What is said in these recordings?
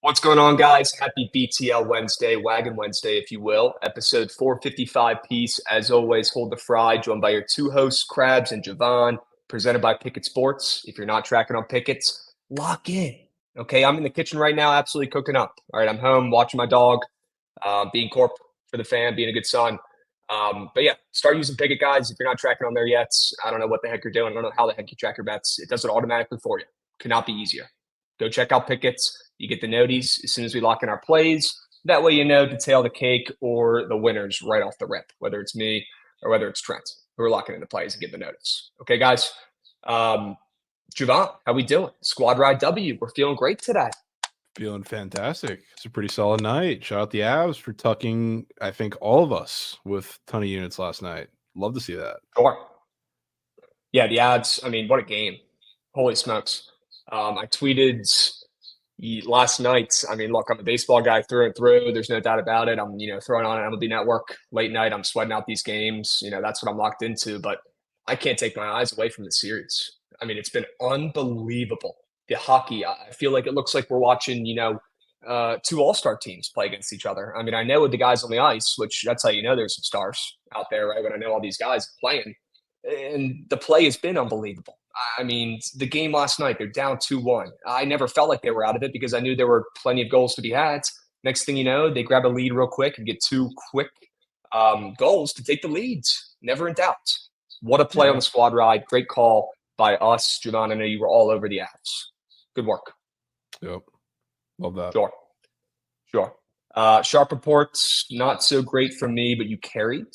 What's going on, guys? Happy BTL Wednesday, Wagon Wednesday, if you will. Episode 455 piece. As always, hold the fry, joined by your two hosts, Krabs and Javon, presented by Pickett Sports. If you're not tracking on Pickett's, lock in. Okay, I'm in the kitchen right now, absolutely cooking up. All right, I'm home watching my dog, being corp for the fam, being a good son. But yeah, start using Pickett, guys. If you're not tracking on there yet, I don't know what the heck you're doing. I don't know how the heck you track your bets. It does it automatically for you. Could not be easier. Go check out Pickett's. You get the noties as soon as we lock in our plays. That way you know to tail the cake or the winners right off the rip, whether it's me or whether it's Trent, who are locking in the plays and get the notice. Okay, guys. Javon, how we doing? Squad Ride W. We're feeling great today. Feeling fantastic. It's a pretty solid night. Shout out the Avs for tucking, I think, all of us with a ton of units last night. Love to see that. Sure. Yeah, the Avs, I mean, what a game. Holy smokes. I tweeted last night. I mean, look, I'm a baseball guy through and through. There's no doubt about it. I'm, throwing on an MLB Network late night. I'm sweating out these games. That's what I'm locked into. But I can't take my eyes away from the series. I mean, it's been unbelievable. The hockey, I feel like it looks like we're watching, two all-star teams play against each other. I mean, I know with the guys on the ice, which that's how you know there's some stars out there, right? When I know all these guys playing. And the play has been unbelievable. I mean, the game last night, they're down 2-1. I never felt like they were out of it because I knew there were plenty of goals to be had. Next thing you know, they grab a lead real quick and get two quick goals to take the leads. Never in doubt. What a play on the squad ride. Great call by us. Javon, I know you were all over the apps. Good work. Yep. Love that. Sure. Sharp reports, not so great from me, but you carried.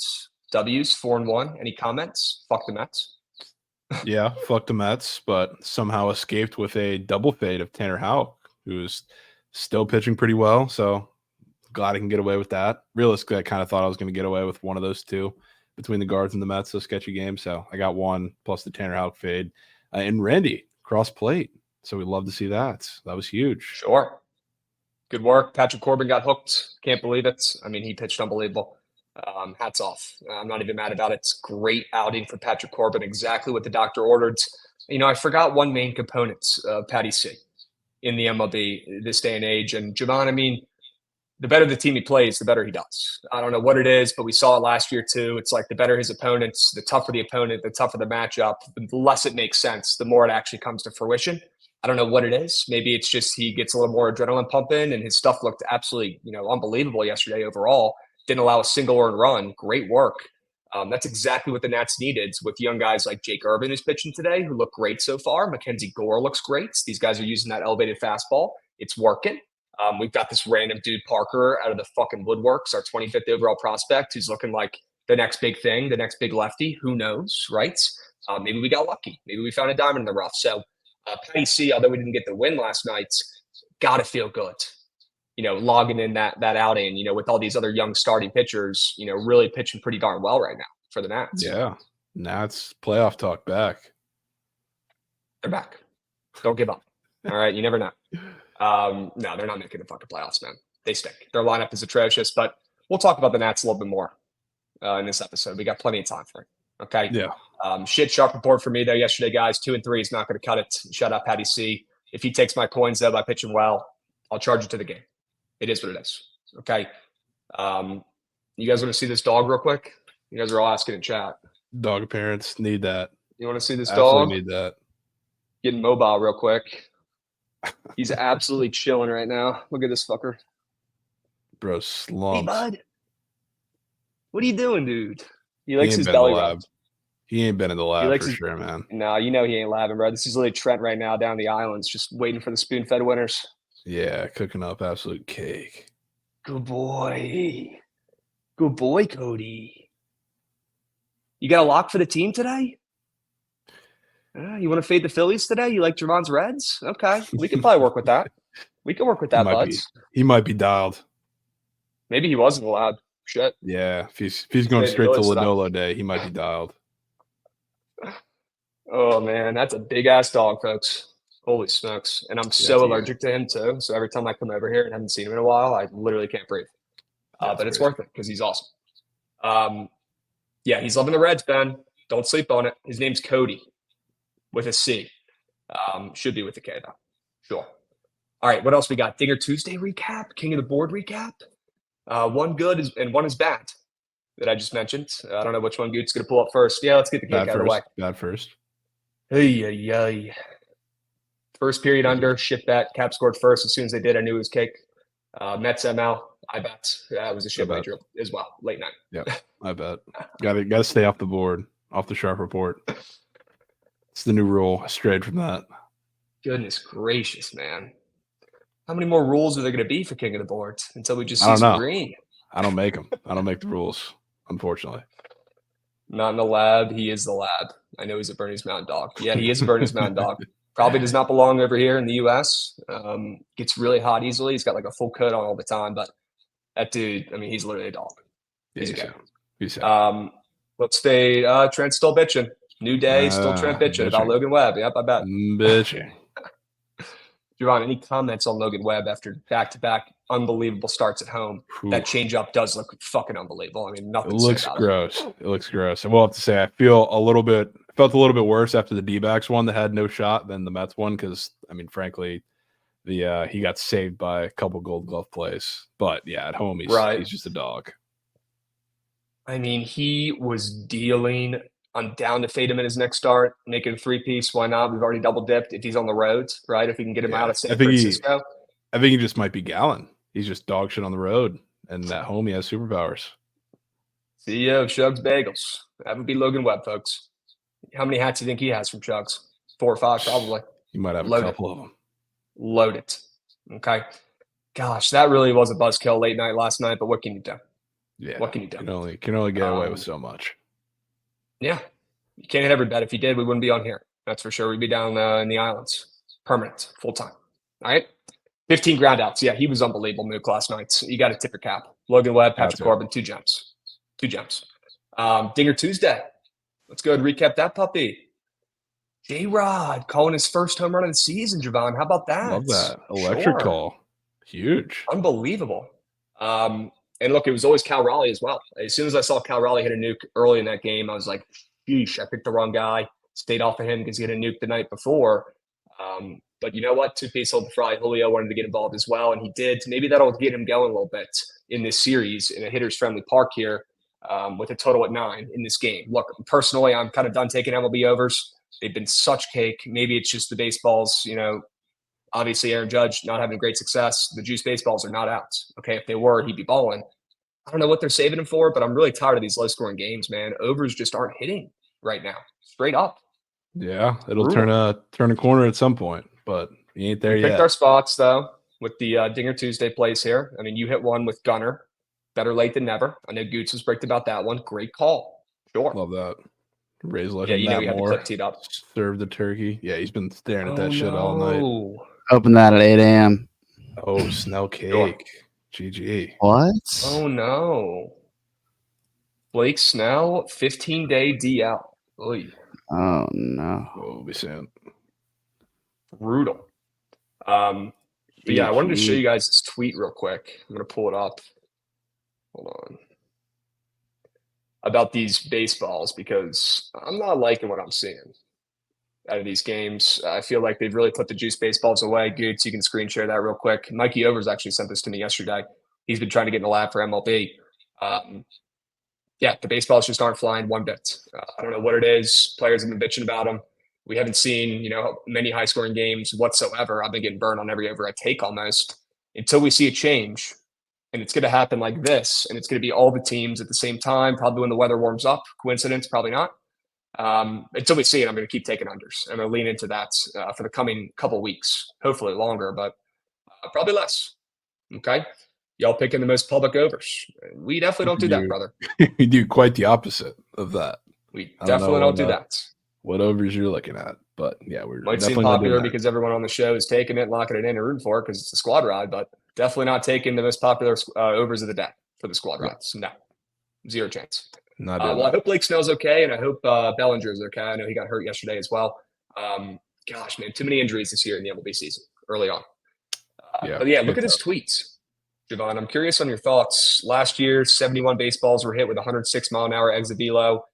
W's 4-1. Any comments? Fuck the Mets. Yeah, fuck the Mets, but somehow escaped with a double fade of Tanner Houck, who's still pitching pretty well. So glad I can get away with that. Realistically, I kind of thought I was going to get away with one of those two between the Guards and the Mets. So sketchy game. So I got one plus the Tanner Houck fade. And Randy cross plate. So we love to see that. That was huge. Sure. Good work. Patrick Corbin got hooked. Can't believe it. I mean, he pitched unbelievable. Hats off. I'm not even mad about it. It's great outing for Patrick Corbin. Exactly what the doctor ordered. I forgot one main component of Patty C in the MLB this day and age. And Javon, I mean, the better the team he plays, the better he does. I don't know what it is, but we saw it last year too. It's like the better his opponents, the tougher the opponent, the tougher the matchup, the less it makes sense, the more it actually comes to fruition. I don't know what it is. Maybe it's just he gets a little more adrenaline pumping and his stuff looked absolutely, unbelievable yesterday overall. Didn't allow a single earned run. Great work. That's exactly what the Nats needed with young guys like Jake Irvin who's pitching today, who look great so far. Mackenzie Gore looks great. These guys are using that elevated fastball. It's working. We've got this random dude, Parker, out of the fucking woodworks, our 25th overall prospect, who's looking like the next big thing, the next big lefty. Who knows, right? Maybe we got lucky. Maybe we found a diamond in the rough. So Patty C, although we didn't get the win last night, got to feel good. Logging in that outing, with all these other young starting pitchers, really pitching pretty darn well right now for the Nats. Yeah. Nats playoff talk back. They're back. Don't give up. All right. You never know. No, they're not making the fucking playoffs, man. They stink. Their lineup is atrocious, but we'll talk about the Nats a little bit more in this episode. We got plenty of time for it. Okay. Yeah. Shit sharp report for me though yesterday, guys. 2-3 is not going to cut it. Shout out Patty C. If he takes my coins though by pitching well, I'll charge it to the game. It is what it is. Okay. You guys want to see this dog real quick? You guys are all asking in chat. Dog appearance. Need that. You want to see this Absolutely dog? Need that. Getting mobile real quick. He's absolutely chilling right now. Look at this fucker. Bro, slumped. Hey, bud. What are you doing, dude? He likes his belly rub. He ain't been in the lab for sure, man. No, he ain't labbing, bro. This is literally Trent right now down the islands, just waiting for the spoon-fed winners. Yeah, cooking up absolute cake. Good boy. Good boy, Cody. You got a lock for the team today? You want to fade the Phillies today? You like Javon's Reds? Okay. We can probably work with that. We can work with that, buds. He might be dialed. Maybe he wasn't allowed. Shit. Yeah, if he's going straight to Lodolo Day, he might be dialed. Oh, man. That's a big-ass dog, folks. Holy smokes. And I'm so allergic to him, too. So every time I come over here and haven't seen him in a while, I literally can't breathe. But it's worth it because he's awesome. Yeah, he's loving the Reds, Ben. Don't sleep on it. His name's Cody with a C. Should be with a K, though. Sure. All right, what else we got? Dinger Tuesday recap, King of the Board recap. One good and one is bad that I just mentioned. I don't know which one Goot's going to pull up first. Yeah, let's get the cake out of the way. Bad first. Hey. First period under, shit bet. Cap scored first. As soon as they did, I knew it was cake. Mets ML, I bet. That was a shit wager as well, late night. Yep, I bet. Got to stay off the board, off the sharp report. It's the new rule. I strayed from that. Goodness gracious, man. How many more rules are there going to be for King of the Board until we just see some green? I don't make them. I don't make the rules, unfortunately. Not in the lab. He is the lab. I know he's a Bernese Mountain Dog. Yeah, he is a Bernese Mountain Dog. Probably does not belong over here in the U.S. Gets really hot easily. He's got like a full coat on all the time. But that dude, I mean, he's literally a dog. He's okay. Let's stay. Trent's still bitching. New day, still Trent bitching about Logan Webb. Yep, I bet. Bitching. Javon, any comments on Logan Webb after back-to-back unbelievable starts at home? Oof. That changeup does look fucking unbelievable. I mean, nothing. It looks gross. It looks gross. I will have to say, I felt a little bit worse after the D-backs one that had no shot than the Mets one because, I mean, frankly, he got saved by a couple Gold Glove plays. But yeah, at home he's just a dog. I mean, he was dealing. I'm down to fade him in his next start, make it a 3-piece. Why not? We've already double dipped if he's on the road, right? If we can get him out of San Francisco. I think he just might be Gallon. He's just dog shit on the road, and at home he has superpowers. CEO of Shugs Bagels. That would be Logan Webb, folks. How many hats do you think he has from Shugs? 4 or 5, probably. He might have a couple of them. Load it. Okay. Gosh, that really was a buzzkill late night last night, but what can you do? Yeah. What can you do? Can only get away with so much. Yeah. You can't hit every bet. If you did, we wouldn't be on here. That's for sure. We'd be down in the islands. Permanent. Full time. All right. 15 ground outs. Yeah, he was unbelievable, Mook, last night. So you got to tip your cap. Logan Webb, Patrick Corbin, 2 gems. 2 gems. Dinger Tuesday. Let's go and recap that puppy. J-Rod calling his first home run of the season, Javon. How about that? Love that. Electric call. Huge. Unbelievable. And look, it was always Cal Raleigh as well. As soon as I saw Cal Raleigh hit a nuke early in that game, I was like, sheesh, I picked the wrong guy. Stayed off of him because he hit a nuke the night before. But you know what? 2-piece hold the fry. Julio wanted to get involved as well, and he did. Maybe that'll get him going a little bit in this series in a hitters-friendly park here with a total at 9 in this game. Look, personally, I'm kind of done taking MLB overs. They've been such cake. Maybe it's just the baseballs, you know. Obviously, Aaron Judge not having great success. The juice baseballs are not out. Okay, if they were, he'd be balling. I don't know what they're saving him for, but I'm really tired of these low-scoring games, man. Overs just aren't hitting right now, straight up. Yeah, it'll turn a corner at some point, but he ain't there yet. Picked our spots, though, with the Dinger Tuesday plays here. I mean, you hit one with Gunner. Better late than never. I know Goots was bricked about that one. Great call. Sure. Love that. Raise legend. Yeah, you know he had the clip teed up. Serve the turkey. Yeah, he's been staring at that shit all night. Open that at 8 a.m. Oh, Snell cake. GG. What? Oh, no. Blake Snell, 15-day DL. Oy. Oh, no. We'll be soon. Brutal. But yeah, I wanted to show you guys this tweet real quick. I'm going to pull it up. Hold on. About these baseballs, because I'm not liking what I'm seeing out of these games. I feel like they've really put the juice baseballs away. Goots, you can screen share that real quick. Mikey Overs actually sent this to me yesterday. He's been trying to get in the lab for MLB. Yeah, the baseballs just aren't flying one bit. I don't know what it is. Players have been bitching about them. We haven't seen, many high-scoring games whatsoever. I've been getting burned on every over I take almost until we see a change. And it's going to happen like this. And it's going to be all the teams at the same time, probably when the weather warms up. Coincidence? Probably not. Until we see it, I'm going to keep taking unders. I'm going to lean into that for the coming couple weeks. Hopefully longer, but probably less. Okay? Y'all picking the most public overs. We definitely don't do that, brother. We do quite the opposite of that. We definitely don't do that. What overs you're looking at. But yeah, we're might seem popular because everyone on the show is taking it, locking it in, and rooting for it because it's a squad ride, but definitely not taking the most popular overs of the day for the squad rides. No. Zero chance. Not well, I hope Blake Snell's okay, and I hope Bellinger's okay. I know he got hurt yesterday as well. Gosh, man, too many injuries this year in the MLB season early on. But yeah, look at his tweets, Javon. I'm curious on your thoughts. Last year, 71 baseballs were hit with 106-mile-an-hour exit velo.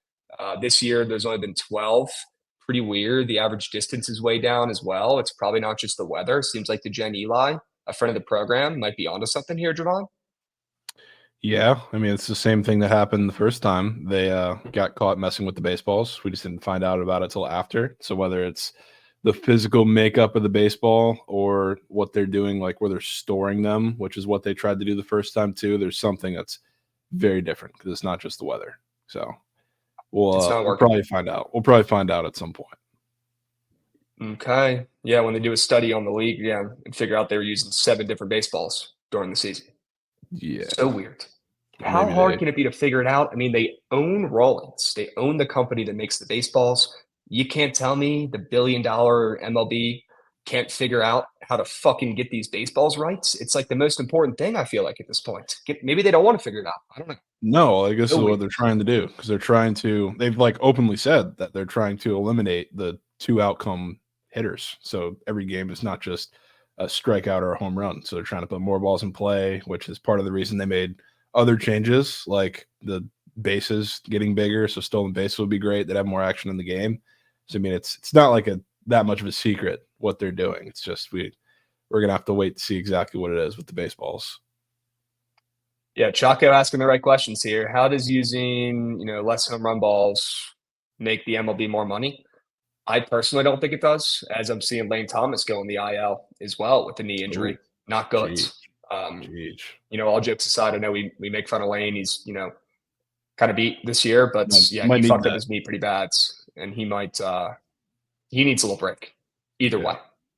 This year, there's only been 12. pretty weird. The average distance is way down as well. It's probably not just the weather. Seems like the Gen Eli, a friend of the program, might be onto something here, Javon. Yeah, I mean, it's the same thing that happened the first time they got caught messing with the baseballs. We just didn't find out about it till after. So whether it's the physical makeup of the baseball or what they're doing, like where they're storing them, which is what they tried to do the first time too, there's something that's very different because it's not just the weather. So It's not we'll working. probably find out. We'll probably find out at some point. Okay. Yeah, when they do a study on the league, yeah, and figure out they were using 7 different baseballs during the season. Yeah. So weird. How Maybe hard they- can it be to figure it out? I mean, they own Rollins. They own the company that makes the baseballs. You can't tell me the billion-dollar MLB can't figure out how to fucking get these baseballs right. It's like the most important thing, I feel like, at this point. Maybe they don't want to figure it out. I don't know. No, like this So is what weird. they're trying to do because they've like openly said that they're trying to eliminate the 2 outcome hitters. So every game is not just a strikeout or a home run. So they're trying to put more balls in play, which is part of the reason they made other changes, like the bases getting bigger. So stolen bases would be great. They'd have more action in the game. So I mean, it's not like that much of a secret what they're doing. It's just we're gonna have to wait to see exactly what it is with the baseballs. Yeah, Chaco asking the right questions here. How does using, less home run balls make the MLB more money? I personally don't think it does, as I'm seeing Lane Thomas go in the IL as well with the knee injury. Ooh, Not good. Jeez. All jokes aside, I know we make fun of Lane. He's, kind of beat this year, but yeah, Might he need fucked up that. his knee pretty bad, and he might he needs a little break. Either Yeah. way,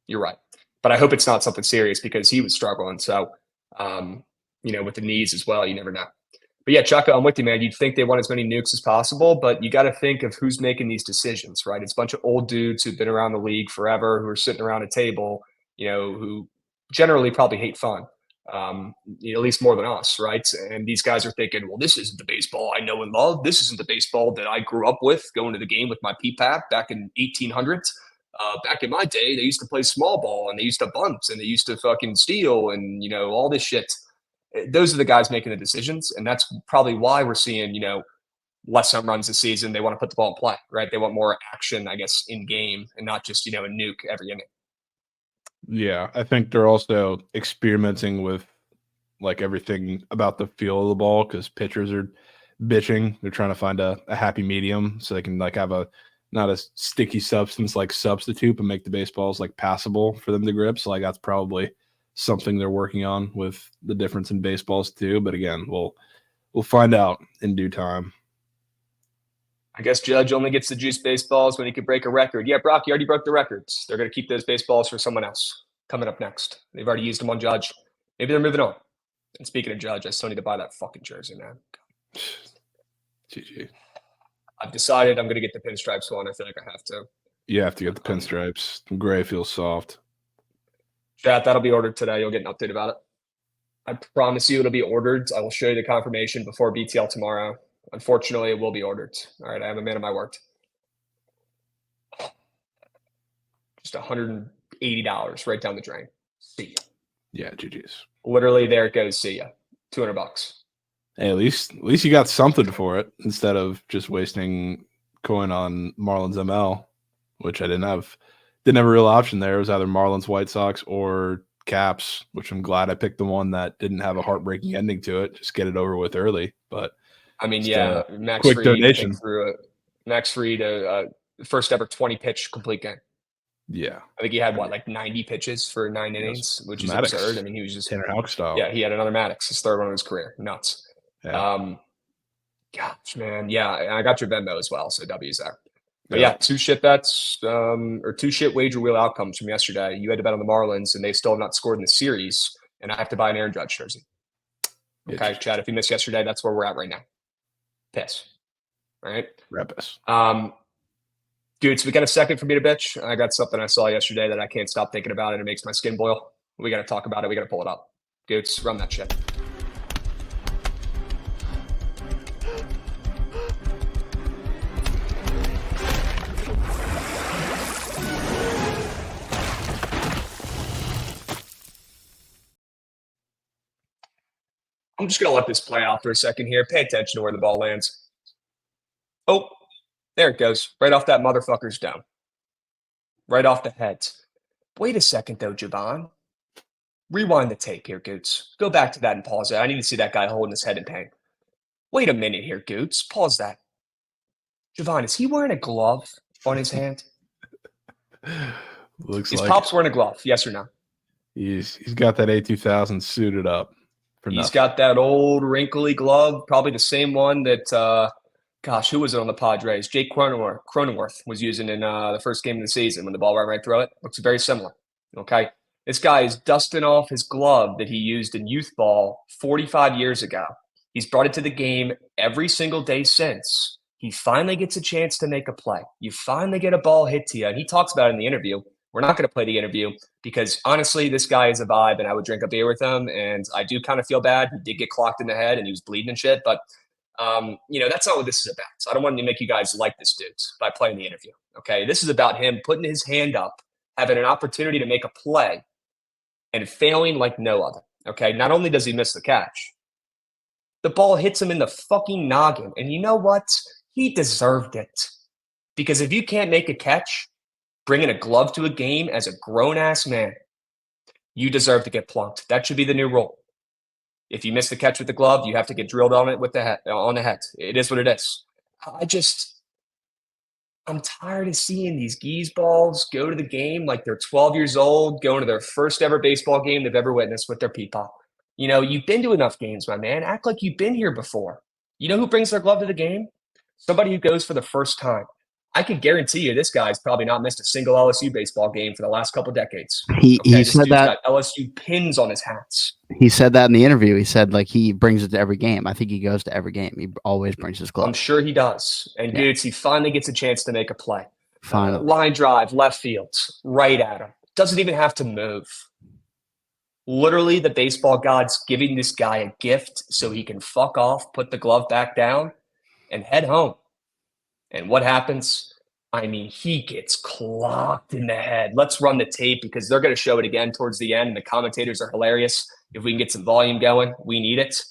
you're right. But I hope it's not something serious because he was struggling. So, with the knees as well, you never know. But yeah, Chucka, I'm with you, man. You'd think they want as many nukes as possible, but you got to think of who's making these decisions, right? It's a bunch of old dudes who've been around the league forever, who are sitting around a table, who generally probably hate fun, at least more than us, right? And these guys are thinking, well, this isn't the baseball I know and love. This isn't the baseball that I grew up with, going to the game with my PPAP back in 1800s. Back in my day, they used to play small ball and they used to bunt and they used to fucking steal and, all this shit. Those are the guys making the decisions. And that's probably why we're seeing, less home runs this season. They want to put the ball in play, right? They want more action, I guess, in game and not just, a nuke every inning. Yeah, I think they're also experimenting with like everything about the feel of the ball because pitchers are bitching. They're trying to find a happy medium so they can like have a not a sticky substance like substitute, but make the baseballs like passable for them to grip. So like that's probably something they're working on with the difference in baseballs too. But again, we'll find out in due time. I guess Judge only gets the juice baseballs when he could break a record. Yeah, Brock, you already broke the records. They're going to keep those baseballs for someone else coming up next. They've already used them on Judge. Maybe they're moving on. And speaking of Judge, I still need to buy that fucking jersey, man. GG. I've decided I'm going to get the pinstripes one. I feel like I have to. You have to get the pinstripes. Gray feels soft. Chat, that'll be ordered today. You'll get an update about it. I promise you it'll be ordered. I will show you the confirmation before BTL tomorrow. Unfortunately, it will be ordered. All right, I am a man of my word. Just $180 right down the drain. See ya. Yeah, GG's. Literally, there it goes. See ya. $200. Hey, at least you got something for it instead of just wasting coin on Marlins ML, which I didn't have a real option there. It was either Marlins, White Sox, or Caps, which I'm glad I picked the one that didn't have a heartbreaking ending to it. Just get it over with early. But I mean, yeah, Max quick Fried, donation. I think, threw Max Fried first ever 20 pitch complete game. Yeah, I think he had like 90 pitches for 9 innings, which is Maddox. absurd. I mean, he was just Tanner Houck style. Yeah, he had another Maddox, his third one of his career. Nuts. Yeah. Gosh, man. Yeah, I got your Venmo as well, so W's there. But yeah, 2 shit bets or 2 shit wager wheel outcomes from yesterday. You had to bet on the Marlins, and they still have not scored in the series, and I have to buy an Aaron Judge jersey. Okay, Chad, if you missed yesterday, that's where we're at right now. Piss. All right? Repus. Dude, so we got a second for me to bitch. I got something I saw yesterday that I can't stop thinking about, and it makes my skin boil. We got to talk about it. We got to pull it up. Goots, run that shit. I'm just going to let this play out for a second here. Pay attention to where the ball lands. Oh, there it goes. Right off that motherfucker's dome. right off the head. Wait a second, though, Javon. Rewind the tape here, Goots. Go back to that and pause it. I need to see that guy holding his head in pain. Wait a minute here, Goots. Pause that. Javon, is he wearing a glove on his hand? Looks Is like Pops wearing a glove? Yes or no? he's got that A2000 suited up for He's nothing. got that old wrinkly glove, probably the same one that, who was it on the Padres? Jake Cronenworth was using in the first game of the season when the ball went right through it. Looks very similar. Okay. This guy is dusting off his glove that he used in youth ball 45 years ago. He's brought it to the game every single day since. He finally gets a chance to make a play. You finally get a ball hit to you. And he talks about it in the interview. We're not going to play the interview because honestly, this guy is a vibe and I would drink a beer with him. And I do kind of feel bad. He did get clocked in the head and he was bleeding and shit. But, that's not what this is about. So I don't want to make you guys like this dude by playing the interview. Okay. This is about him putting his hand up, having an opportunity to make a play and failing like no other. Okay. Not only does he miss the catch, the ball hits him in the fucking noggin. And you know what? He deserved it. Because if you can't make a catch, bringing a glove to a game as a grown-ass man, you deserve to get plunked. That should be the new rule. If you miss the catch with the glove, you have to get drilled on it with the head, on the head. It is what it is. I'm tired of seeing these geese balls go to the game like they're 12 years old, going to their first ever baseball game they've ever witnessed with their peepaw. You've been to enough games, my man. Act like you've been here before. You know who brings their glove to the game? Somebody who goes for the first time. I can guarantee you this guy's probably not missed a single LSU baseball game for the last couple decades. He This said dude's that got LSU pins on his hats. he said that in the interview. He said like he brings it to every game. I think he goes to every game. He always brings his glove. I'm sure he does. And Yeah. dudes, he finally gets a chance to make a play. Finally. Line drive, left field, right at him. Doesn't even have to move. Literally, the baseball god's giving this guy a gift so he can fuck off, put the glove back down, and head home. And what happens? I mean, he gets clocked in the head. Let's run the tape because they're going to show it again towards the end. And the commentators are hilarious. If we can get some volume going, we need it.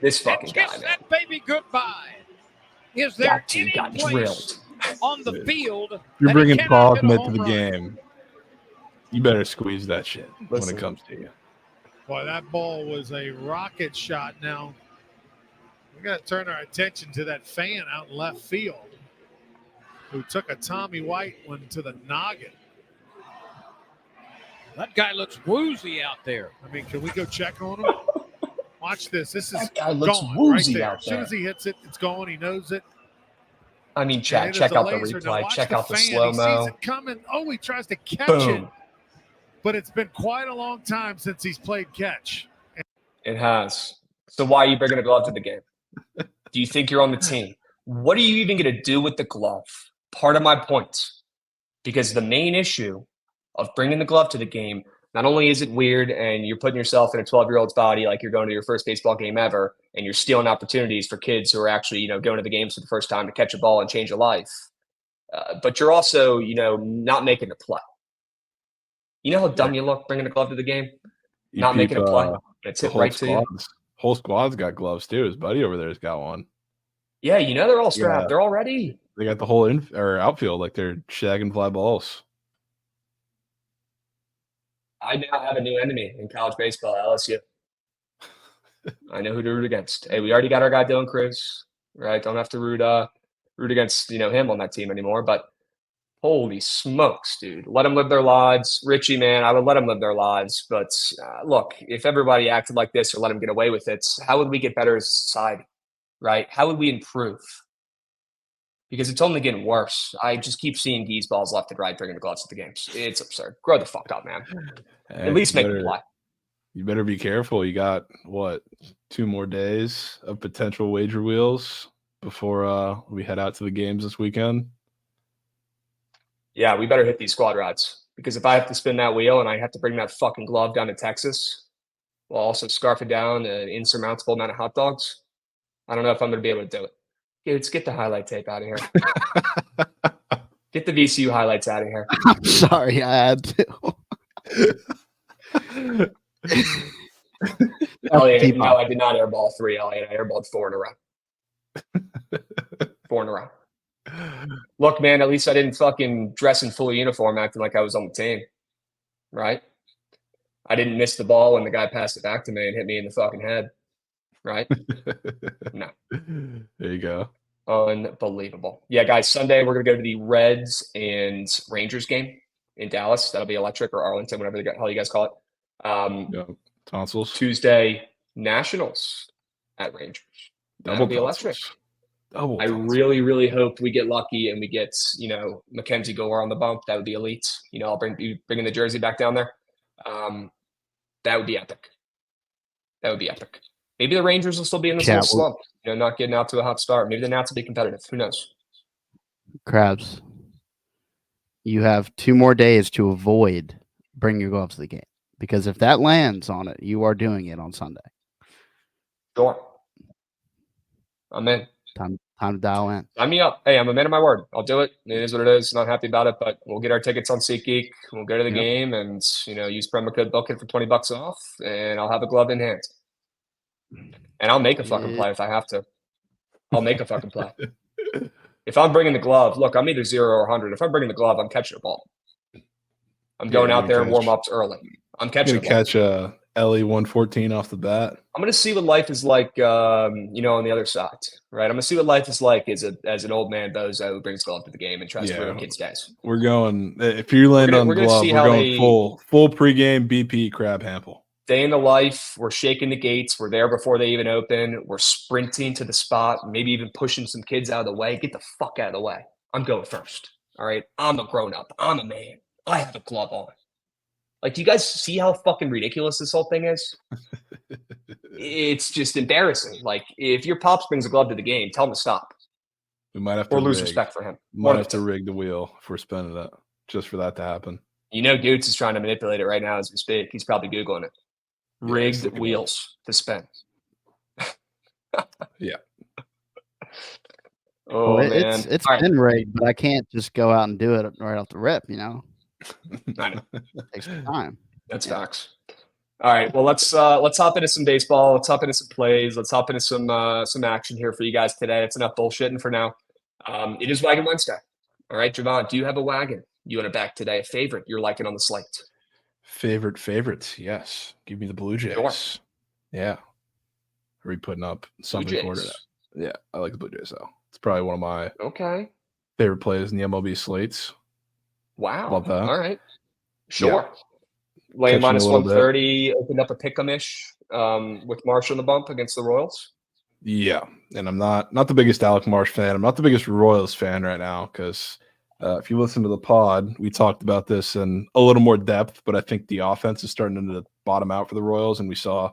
This fucking guy, man. That baby goodbye. Is there That dude any got place drilled. on the field You're that he bringing cannot Paul hit a Smith to home the run? game. You better squeeze that shit when Listen. it comes to you. Boy, that ball was a rocket shot. Now, we got to turn our attention to that fan out in left field who took a Tommy White one to the noggin. That guy looks woozy out there. I mean, can we go check on him? Watch this. This is That guy looks gone woozy right there. out As soon there. as he hits it, it's gone. He knows it. I mean, And check it is out a the laser. Now replay. watch Check out the fan. slow He sees mo. it coming. Oh, he tries to catch it. Boom. But it's been quite a long time since he's played catch. It has. So why are you bringing a glove to the game? Do you think you're on the team? What are you even going to do with the glove? Part of my point. Because the main issue of bringing the glove to the game, not only is it weird and you're putting yourself in a 12-year-old's body like you're going to your first baseball game ever, and you're stealing opportunities for kids who are actually, going to the games for the first time to catch a ball and change a life. But you're also, not making a play. You know how dumb you look bringing a glove to the game? You Not making a play. It's the hit right to you. Whole squad's got gloves too. His buddy over there's got one. Yeah, they're all strapped. Yeah. They're all ready. They got the whole outfield like they're shagging fly balls. I now have a new enemy in college baseball, LSU. I know who to root against. Hey, we already got our guy Dylan Cruz, right? Don't have to root against him on that team anymore. But holy smokes, dude! Let them live their lives, Richie. Man, I would let them live their lives. But look, if everybody acted like this or let them get away with it, how would we get better as a society? Right? How would we improve? Because it's only getting worse. I just keep seeing geese balls left and right bringing the gloves to the games. It's absurd. Grow the fuck up, man. At least make the play. You better be careful. You got, 2 more days of potential wager wheels before we head out to the games this weekend? Yeah, we better hit these squad rides. Because if I have to spin that wheel and I have to bring that fucking glove down to Texas while also scarfing down an insurmountable amount of hot dogs, I don't know if I'm going to be able to do it. Dudes, get the highlight tape out of here. Get the VCU highlights out of here. I'm sorry, I had to. Elliot, no, I did not airball 3, Elliot. I airballed 4 in a row. 4 in a row. Look, man, at least I didn't fucking dress in full uniform acting like I was on the team, right? I didn't miss the ball when the guy passed it back to me and hit me in the fucking head, right? No. There you go. Unbelievable. Yeah, guys, Sunday we're going to go to the Reds and Rangers game in Dallas. That'll be electric, or Arlington, whatever the hell you guys call it. Yeah. Tonsils. Tuesday, Nationals at Rangers. That'll Double be tonsils. electric. Double I tonsils. really, really hope we get lucky and we get, Mackenzie Gore on the bump. That would be elite. I'll bringing the jersey back down there. That would be epic. That would be epic. Maybe the Rangers will still be in this Yeah, little slump, not getting out to a hot start. Maybe the Nats will be competitive. Who knows? Krabs, you have 2 more days to avoid bringing your gloves to the game, because if that lands on it, you are doing it on Sunday. Sure. I'm in. Time to dial in. Sign me up. Hey, I'm a man of my word. I'll do it. It is what it is. Not happy about it, but we'll get our tickets on SeatGeek. We'll go to the Yep. game and, use promo code Bookit for $20 off, and I'll have a glove in hand. And I'll make a fucking play if I have to. I'll make a fucking play. If I'm bringing the glove, look, I'm either 0 or 100. If I'm bringing the glove, I'm catching a ball. I'm going out there and warm ups early. I'm catching a Gonna ball. catch a LE 114 off the bat. I'm going to see what life is like, on the other side, right? I'm going to see what life is like as an old man bozo who brings glove to the game and tries to ruin kids' days. We're going. If you land We're on gonna glove, see we're how going full pregame BP Crab Hample. Day in the life, we're shaking the gates. We're there before they even open. We're sprinting to the spot, maybe even pushing some kids out of the way. Get the fuck out of the way. I'm going first. All right. I'm a grown up. I'm a man. I have a glove on. Like, do you guys see how fucking ridiculous this whole thing is? It's just embarrassing. Like, if your pops brings a glove to the game, tell him to stop. We might have to Or lose rig. respect for him. Might have to rig the wheel if we're spinning it just for that to happen. Goots is trying to manipulate it right now as we speak. He's probably Googling it. Rigged wheels to spin. Yeah. Oh, man. It's All right. been rigged, but I can't just go out and do it right off the rip. I know. It takes some time. That's facts. All right. Well, let's hop into some baseball. Let's hop into some plays. Let's hop into some action here for you guys today. It's enough bullshitting for now. It is Wagon Wednesday. All right, Javon, do you have a wagon you want to back today? A favorite you're liking on the slate? Favorites, yes. Give me the Blue Jays. Sure. Yeah. Are we putting up something for today? Yeah, I like the Blue Jays though. It's probably one of my favorite plays in the MLB slates. Wow. Love that. All right. Sure. Yeah. Laying minus 130, opened up a pick-em-ish with Marsh on the bump against the Royals. Yeah, and I'm not the biggest Alec Marsh fan. I'm not the biggest Royals fan right now because if you listen to the pod, we talked about this in a little more depth, but I think the offense is starting to bottom out for the Royals, and we saw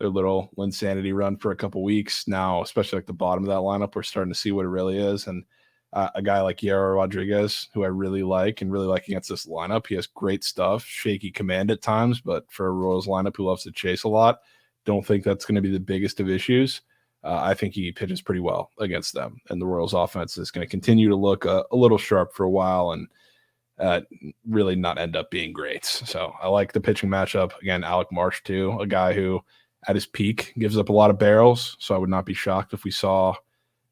their little insanity run for a couple weeks now, especially like the bottom of that lineup. We're starting to see what it really is, and a guy like Yaro Rodriguez, who I really like against this lineup. He has great stuff, shaky command at times, but for a Royals lineup who loves to chase a lot, don't think that's going to be the biggest of issues. I think he pitches pretty well against them, and the Royals offense is going to continue to look a little sharp for a while and really not end up being great. So I like the pitching matchup. Again, Alec Marsh too, a guy who at his peak gives up a lot of barrels. So I would not be shocked if we saw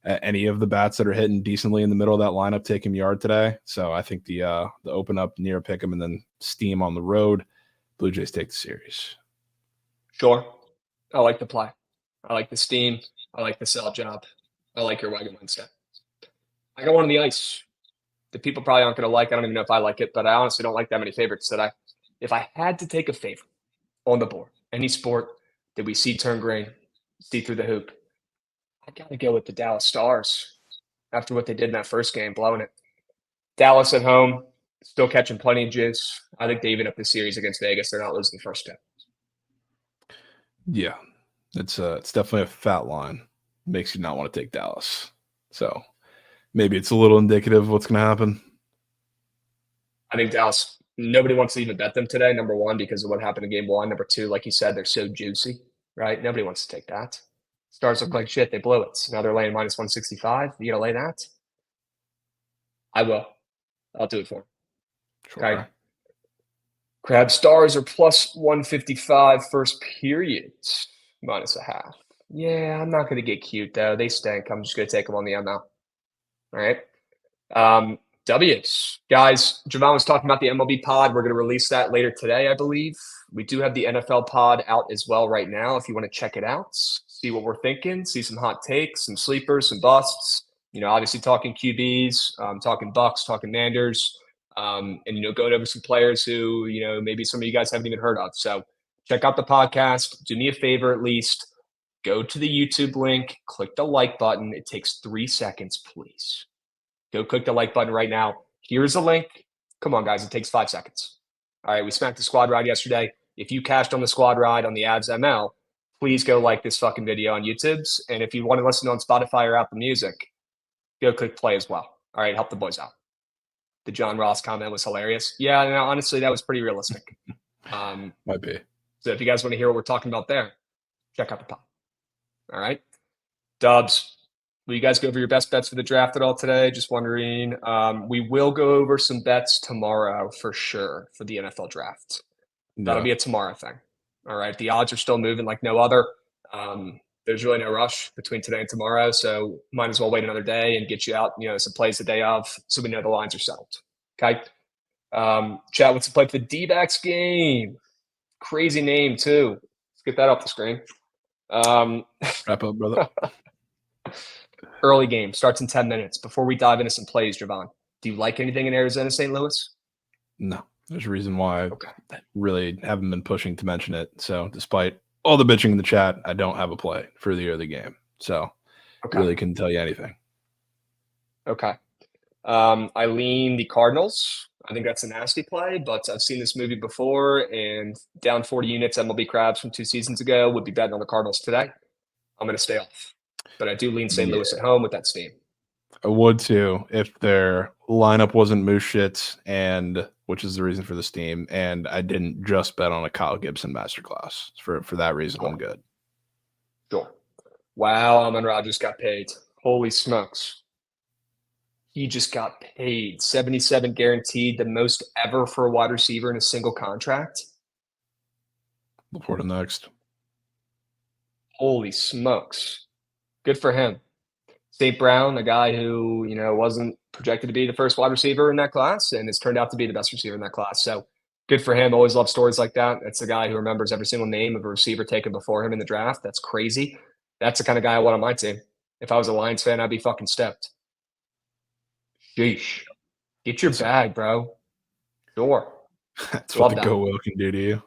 any of the bats that are hitting decently in the middle of that lineup take him yard today. So I think the open up near pick him and then steam on the road, Blue Jays take the series. Sure. I like the play. I like the steam. I like the sell job. I like your Wagon Wednesday. I got one on the ice. The people probably aren't going to like. I don't even know if I like it, but I honestly don't like that many favorites today. If I had to take a favorite on the board, any sport that we see turn green, see through the hoop, I got to go with the Dallas Stars after what they did in that first game, blowing it. Dallas at home, still catching plenty of juice. I think they even up the series against Vegas. They're not losing the first two. Yeah, it's definitely a fat line. Makes you not want to take Dallas. So maybe it's a little indicative of what's going to happen. I think Dallas, nobody wants to even bet them today, number one, because of what happened in game one. Number two, like you said, they're so juicy, right? Nobody wants to take that. Stars look like shit. They blew it. Now they're laying minus 165. You going to lay that? I will. I'll do it for them. Sure. Okay. Krabs Stars are plus 155 first period, minus a half. Yeah, I'm not going to get cute, though. They stink. I'm just going to take them on the ML. All right. W's. Guys, Javon was talking about the MLB pod. We're going to release that later today, I believe. We do have the NFL pod out as well right now if you want to check it out, see what we're thinking, see some hot takes, some sleepers, some busts. Obviously talking QBs, talking Bucks, talking Manders, and, going over some players who, maybe some of you guys haven't even heard of. So check out the podcast. Do me a favor at least. Go to the YouTube link, click the like button. It takes 3 seconds, please. Go click the like button right now. Here's a link. Come on, guys. It takes 5 seconds. All right, we smacked the squad ride yesterday. If you cashed on the squad ride on the Avs ML, please go like this fucking video on YouTube's. And if you want to listen on Spotify or Apple Music, go click play as well. All right, help the boys out. The John Ross comment was hilarious. Yeah, no, honestly, that was pretty realistic. Might be. So if you guys want to hear what we're talking about there, check out the pod. All right. Dubs, will you guys go over your best bets for the draft at all today? Just wondering. We will go over some bets tomorrow for sure for the NFL draft. That'll be a tomorrow thing. All right. The odds are still moving like no other. There's really no rush between today and tomorrow. So might as well wait another day and get you out, some plays the day of so we know the lines are settled. Okay. Chat, what's the play for the D-backs game? Crazy name too. Let's get that off the screen. Wrap up, brother. Early game starts in 10 minutes. Before we dive into some plays, Javon, do you like anything in Arizona, St. Louis? No, there's a reason why I really haven't been pushing to mention it. So despite all the bitching in the chat, I don't have a play for the early game. So really couldn't tell you anything. Okay. I lean the Cardinals. I think that's a nasty play, but I've seen this movie before, and down 40 units MLB Krabs from 2 seasons ago would be betting on the Cardinals today. I'm going to stay off. But I do lean St. Louis at home with that steam. I would too if their lineup wasn't moose shits, and which is the reason for the steam. And I didn't just bet on a Kyle Gibson masterclass. For that reason, I'm good. Sure. Wow, Amon Rodgers got paid. Holy smokes. He just got paid. 77 guaranteed, the most ever for a wide receiver in a single contract. Laporta next. Holy smokes. Good for him. St. Brown, a guy who, wasn't projected to be the first wide receiver in that class and has turned out to be the best receiver in that class. So good for him. Always love stories like that. That's a guy who remembers every single name of a receiver taken before him in the draft. That's crazy. That's the kind of guy I want on my team. If I was a Lions fan, I'd be fucking stoked. Sheesh. Get your bag, bro. Sure. That's what the go will can do to you.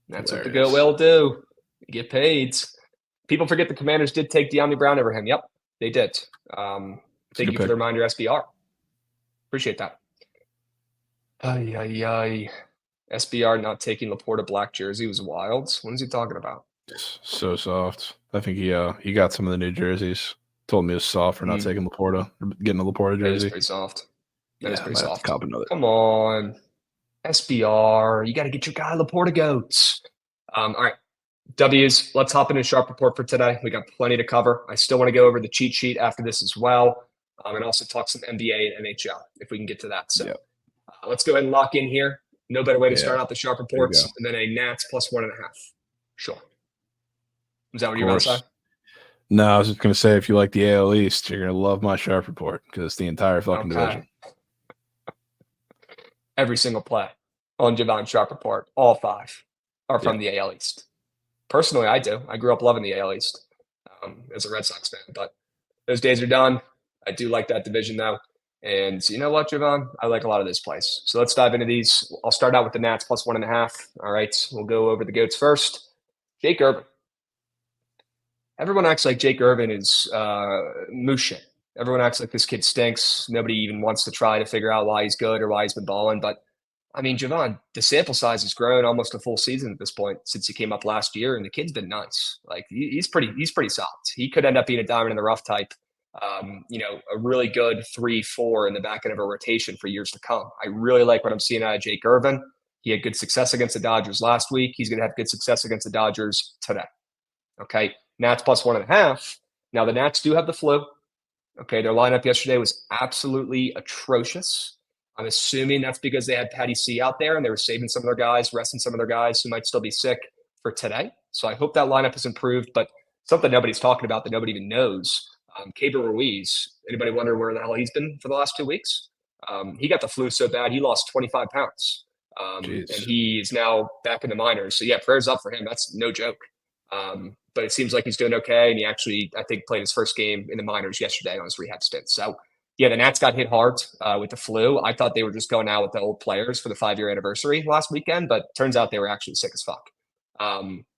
That's what the go will do. You get paid. People forget the Commanders did take De'Ami Brown over him. Yep, they did. Thank you for the reminder, SBR. Appreciate that. SBR not taking Laporta black jersey was wild. What is he talking about? So soft. I think he got some of the new jerseys. Told me it was soft for not taking Laporta, getting a Laporta jersey. That is pretty soft. That is pretty soft. Come on. SBR, you got to get your guy Laporta goats. All right. W's, let's hop into Sharp Report for today. We got plenty to cover. I still want to go over the cheat sheet after this as well, and also talk some NBA and NHL if we can get to that. So let's go ahead and lock in here. No better way to start out the Sharp Reports, and then a Nats plus 1.5. Sure. Is that what you're about to say? No, I was just going to say if you like the AL East, you're going to love my Sharp Report because it's the entire fucking division. Every single play on Javon's Sharp Report, all 5 are from the AL East. Personally, I do. I grew up loving the AL East as a Red Sox fan, but those days are done. I do like that division, though. And you know what, Javon? I like a lot of those plays. So let's dive into these. I'll start out with the Nats plus 1.5. All right, we'll go over the GOATs first. Jake Irvin. Everyone acts like Jake Irvin is moose shit. Everyone acts like this kid stinks. Nobody even wants to try to figure out why he's good or why he's been balling. But I mean, Javon, the sample size has grown almost a full season at this point since he came up last year, and the kid's been nice. Like he's pretty solid. He could end up being a diamond in the rough type. A really good 3-4 in the back end of a rotation for years to come. I really like what I'm seeing out of Jake Irvin. He had good success against the Dodgers last week. He's going to have good success against the Dodgers today. Okay, Nats plus 1.5. Now the Nats do have the flu. Okay, their lineup yesterday was absolutely atrocious. I'm assuming that's because they had Patty C out there and they were saving some of their guys, resting some of their guys who might still be sick for today. So I hope that lineup is improved. But something nobody's talking about that nobody even knows. Caber Ruiz, anybody wonder where the hell he's been for the last 2 weeks? He got the flu so bad, he lost 25 pounds. And he is now back in the minors. So, yeah, prayers up for him. That's no joke. But it seems like he's doing okay. And he actually, I think, played his first game in the minors yesterday on his rehab stint. So, yeah, the Nats got hit hard with the flu. I thought they were just going out with the old players for the 5-year anniversary last weekend, but turns out they were actually sick as fuck.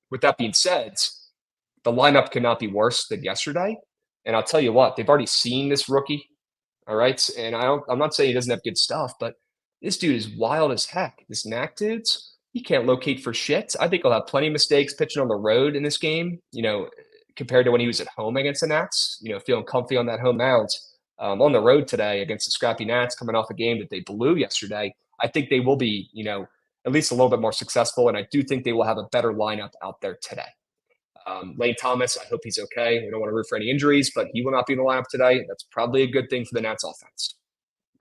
With that being said, the lineup cannot be worse than yesterday. And I'll tell you what, they've already seen this rookie. All right. And I'm not saying he doesn't have good stuff, but this dude is wild as heck. This Knack dude's, he can't locate for shit. I think he'll have plenty of mistakes pitching on the road in this game, compared to when he was at home against the Nats, feeling comfy on that home mound. On the road today against the scrappy Nats coming off a game that they blew yesterday, I think they will be, at least a little bit more successful. And I do think they will have a better lineup out there today. Lane Thomas, I hope he's okay. We don't want to root for any injuries, but he will not be in the lineup today. That's probably a good thing for the Nats offense.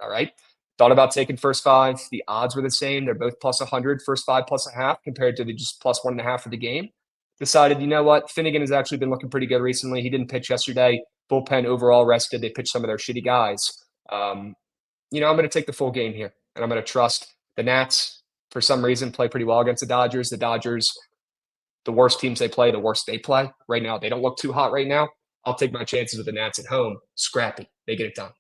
All right. Thought about taking first 5. The odds were the same. They're both plus 100, first 5 plus a half compared to the just plus 1.5 for the game. Decided, you know what? Finnegan has actually been looking pretty good recently. He didn't pitch yesterday. Bullpen overall rested. They pitched some of their shitty guys. I'm going to take the full game here, and I'm going to trust the Nats. For some reason, play pretty well against the Dodgers. The Dodgers, the worst teams they play, the worst they play. Right now, they don't look too hot right now. I'll take my chances with the Nats at home. Scrappy. They get it done.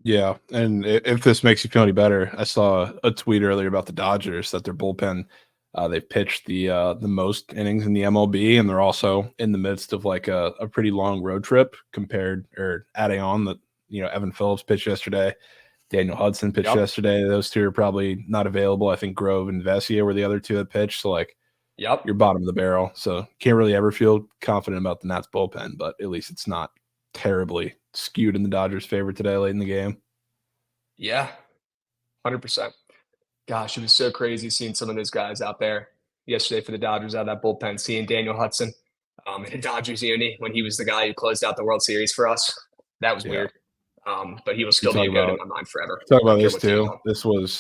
Yeah, and if this makes you feel any better, I saw a tweet earlier about the Dodgers that their bullpen, they've pitched the most innings in the MLB, and they're also in the midst of like a pretty long road trip adding on that, Evan Phillips pitched yesterday, Daniel Hudson pitched yesterday. Those two are probably not available. I think Grove and Vesia were the other two that pitched. So you're bottom of the barrel. So can't really ever feel confident about the Nats bullpen, but at least it's not terribly skewed in the Dodgers' favor today late in the game. Yeah, 100%. Gosh, it was so crazy seeing some of those guys out there yesterday for the Dodgers out of that bullpen, seeing Daniel Hudson in a Dodgers uni when he was the guy who closed out the World Series for us. That was weird. But he will still be a goat in my mind forever. Talk about this too.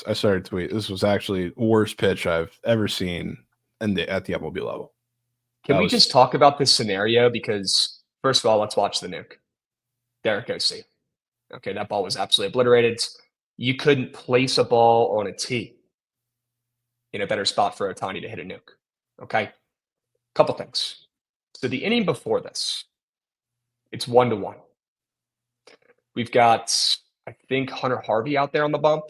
I started to tweet. This was actually worst pitch I've ever seen at the MLB level. Can we just talk about this scenario? Because first of all, let's watch the nuke. Derek O.C. Okay, that ball was absolutely obliterated. You couldn't place a ball on a tee in a better spot for Ohtani to hit a nuke. Okay, couple things. So the inning before this, it's 1-1. We've got, I think, Hunter Harvey out there on the bump.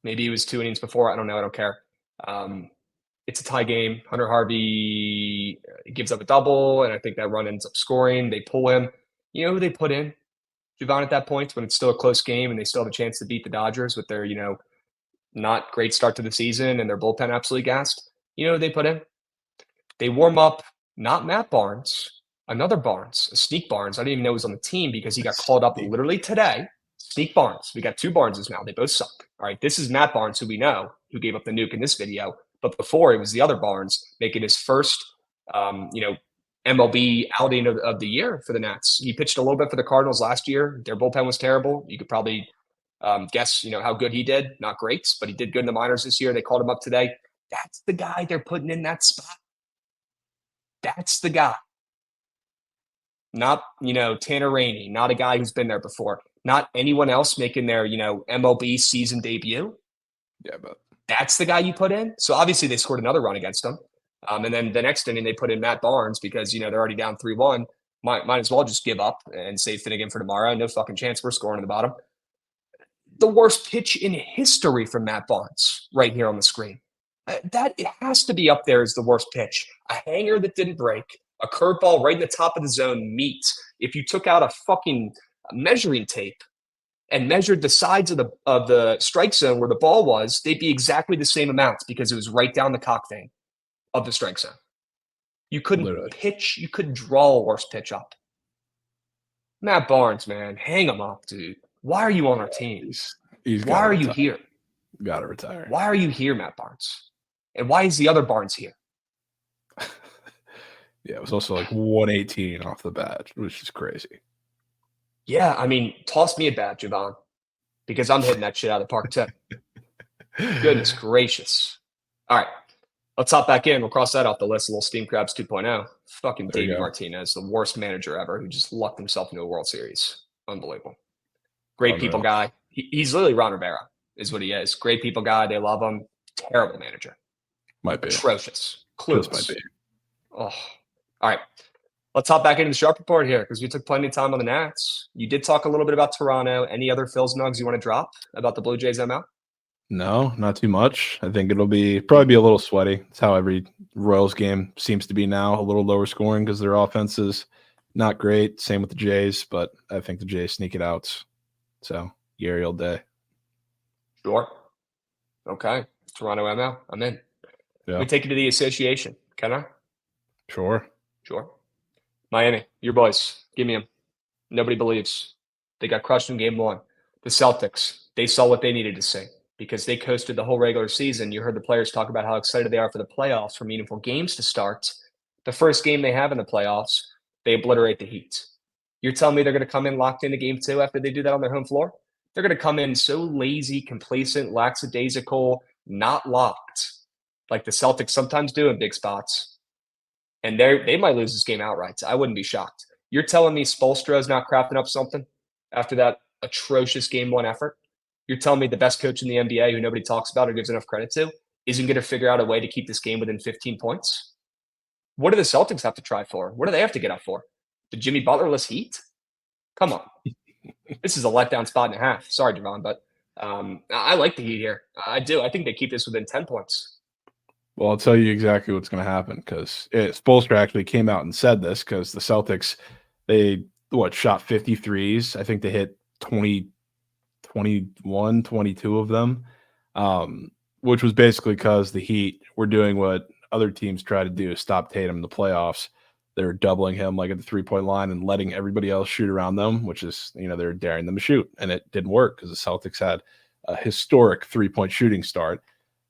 Maybe it was 2 innings before. I don't know. I don't care. It's a tie game. Hunter Harvey gives up a double, and I think that run ends up scoring. They pull him. You know who they put in, Javon, at that point when it's still a close game and they still have a chance to beat the Dodgers with their, not great start to the season and their bullpen absolutely gassed? You know who they put in? They warm up, not Matt Barnes, another Barnes, a Sneak Barnes. I didn't even know he was on the team because he got called up literally today. Sneak Barnes. We got 2 Barneses now. They both suck. All right, this is Matt Barnes, who we know, who gave up the nuke in this video. But before, it was the other Barnes making his first, MLB outing of the year for the Nats. He pitched a little bit for the Cardinals last year. Their bullpen was terrible. You could probably guess, how good he did. Not great, but he did good in the minors this year. They called him up today. That's the guy they're putting in that spot. That's the guy. Not, Tanner Rainey, not a guy who's been there before. Not anyone else making their, MLB season debut. Yeah, but that's the guy you put in. So obviously they scored another run against him. And then the next inning they put in Matt Barnes because, they're already down 3-1. Might as well just give up and save Finnegan for tomorrow. No fucking chance we're scoring in the bottom. The worst pitch in history from Matt Barnes right here on the screen. That it has to be up there as the worst pitch. A hanger that didn't break, a curveball right in the top of the zone meet. If you took out a fucking measuring tape and measured the sides of the strike zone where the ball was, they'd be exactly the same amounts because it was right down the cock vein of the strike zone. You couldn't pitch, you couldn't draw a worse pitch up. Matt Barnes, man, hang him up, dude. Why are you on our team? Why are you here? Gotta retire. Why are you here, Matt Barnes? And why is the other Barnes here? Yeah, it was also like 118 off the bat, which is crazy. Yeah, I mean, toss me a bat, Javon, because I'm hitting that shit out of the park too. Goodness gracious. All right. Let's hop back in. We'll cross that off the list. A little Steam Krabs 2.0. Fucking There you Davey go. Martinez, the worst manager ever, who just lucked himself into a World Series. Unbelievable. Great people Unreal. guy. He's literally Ron Rivera, is what he is. Great people guy. They love him. Terrible manager. Might be. Atrocious. Just Clueless. might be. Oh. All right. Let's hop back into the Sharp Report here because we took plenty of time on the Nats. You did talk a little bit about Toronto. Any other Phil's nugs you want to drop about the Blue Jays ML? No, not too much. I think it'll probably be a little sweaty. It's how every Royals game seems to be now, a little lower scoring because their offense is not great. Same with the Jays, but I think the Jays sneak it out. So, Gary all day. Sure. Okay. Toronto ML. I'm in. Yeah, We take you to the association. Can I? sure. Sure. Miami, your boys. Give me them. Nobody believes. They got crushed in game one. The Celtics, they saw what they needed to see because they coasted the whole regular season. You heard the players talk about how excited they are for the playoffs, for meaningful games to start. The first game they have in the playoffs, they obliterate the Heat. You're telling me they're going to come in locked into game two after they do that on their home floor? They're going to come in so lazy, complacent, lackadaisical, not locked, like the Celtics sometimes do in big spots. And they might lose this game outright. I wouldn't be shocked. You're telling me Spoelstra's not crafting up something after that atrocious game one effort? You're telling me the best coach in the NBA, who nobody talks about or gives enough credit to, isn't going to figure out a way to keep this game within 15 points? What do the Celtics have to try for? What do they have to get up for? The Jimmy Butler-less Heat? Come on. This is a letdown spot and a half. Sorry, Javon, but I like the Heat here. I do. I think they keep this within 10 points. Well, I'll tell you exactly what's going to happen because Spoelstra actually came out and said this because the Celtics, they shot 53s. I think they hit 20, 21, 22 of them, which was basically because the Heat were doing what other teams try to do, stop Tatum in the playoffs. They're doubling him like at the 3-point line and letting everybody else shoot around them, which is, they're daring them to shoot. And it didn't work because the Celtics had a historic 3-point shooting start.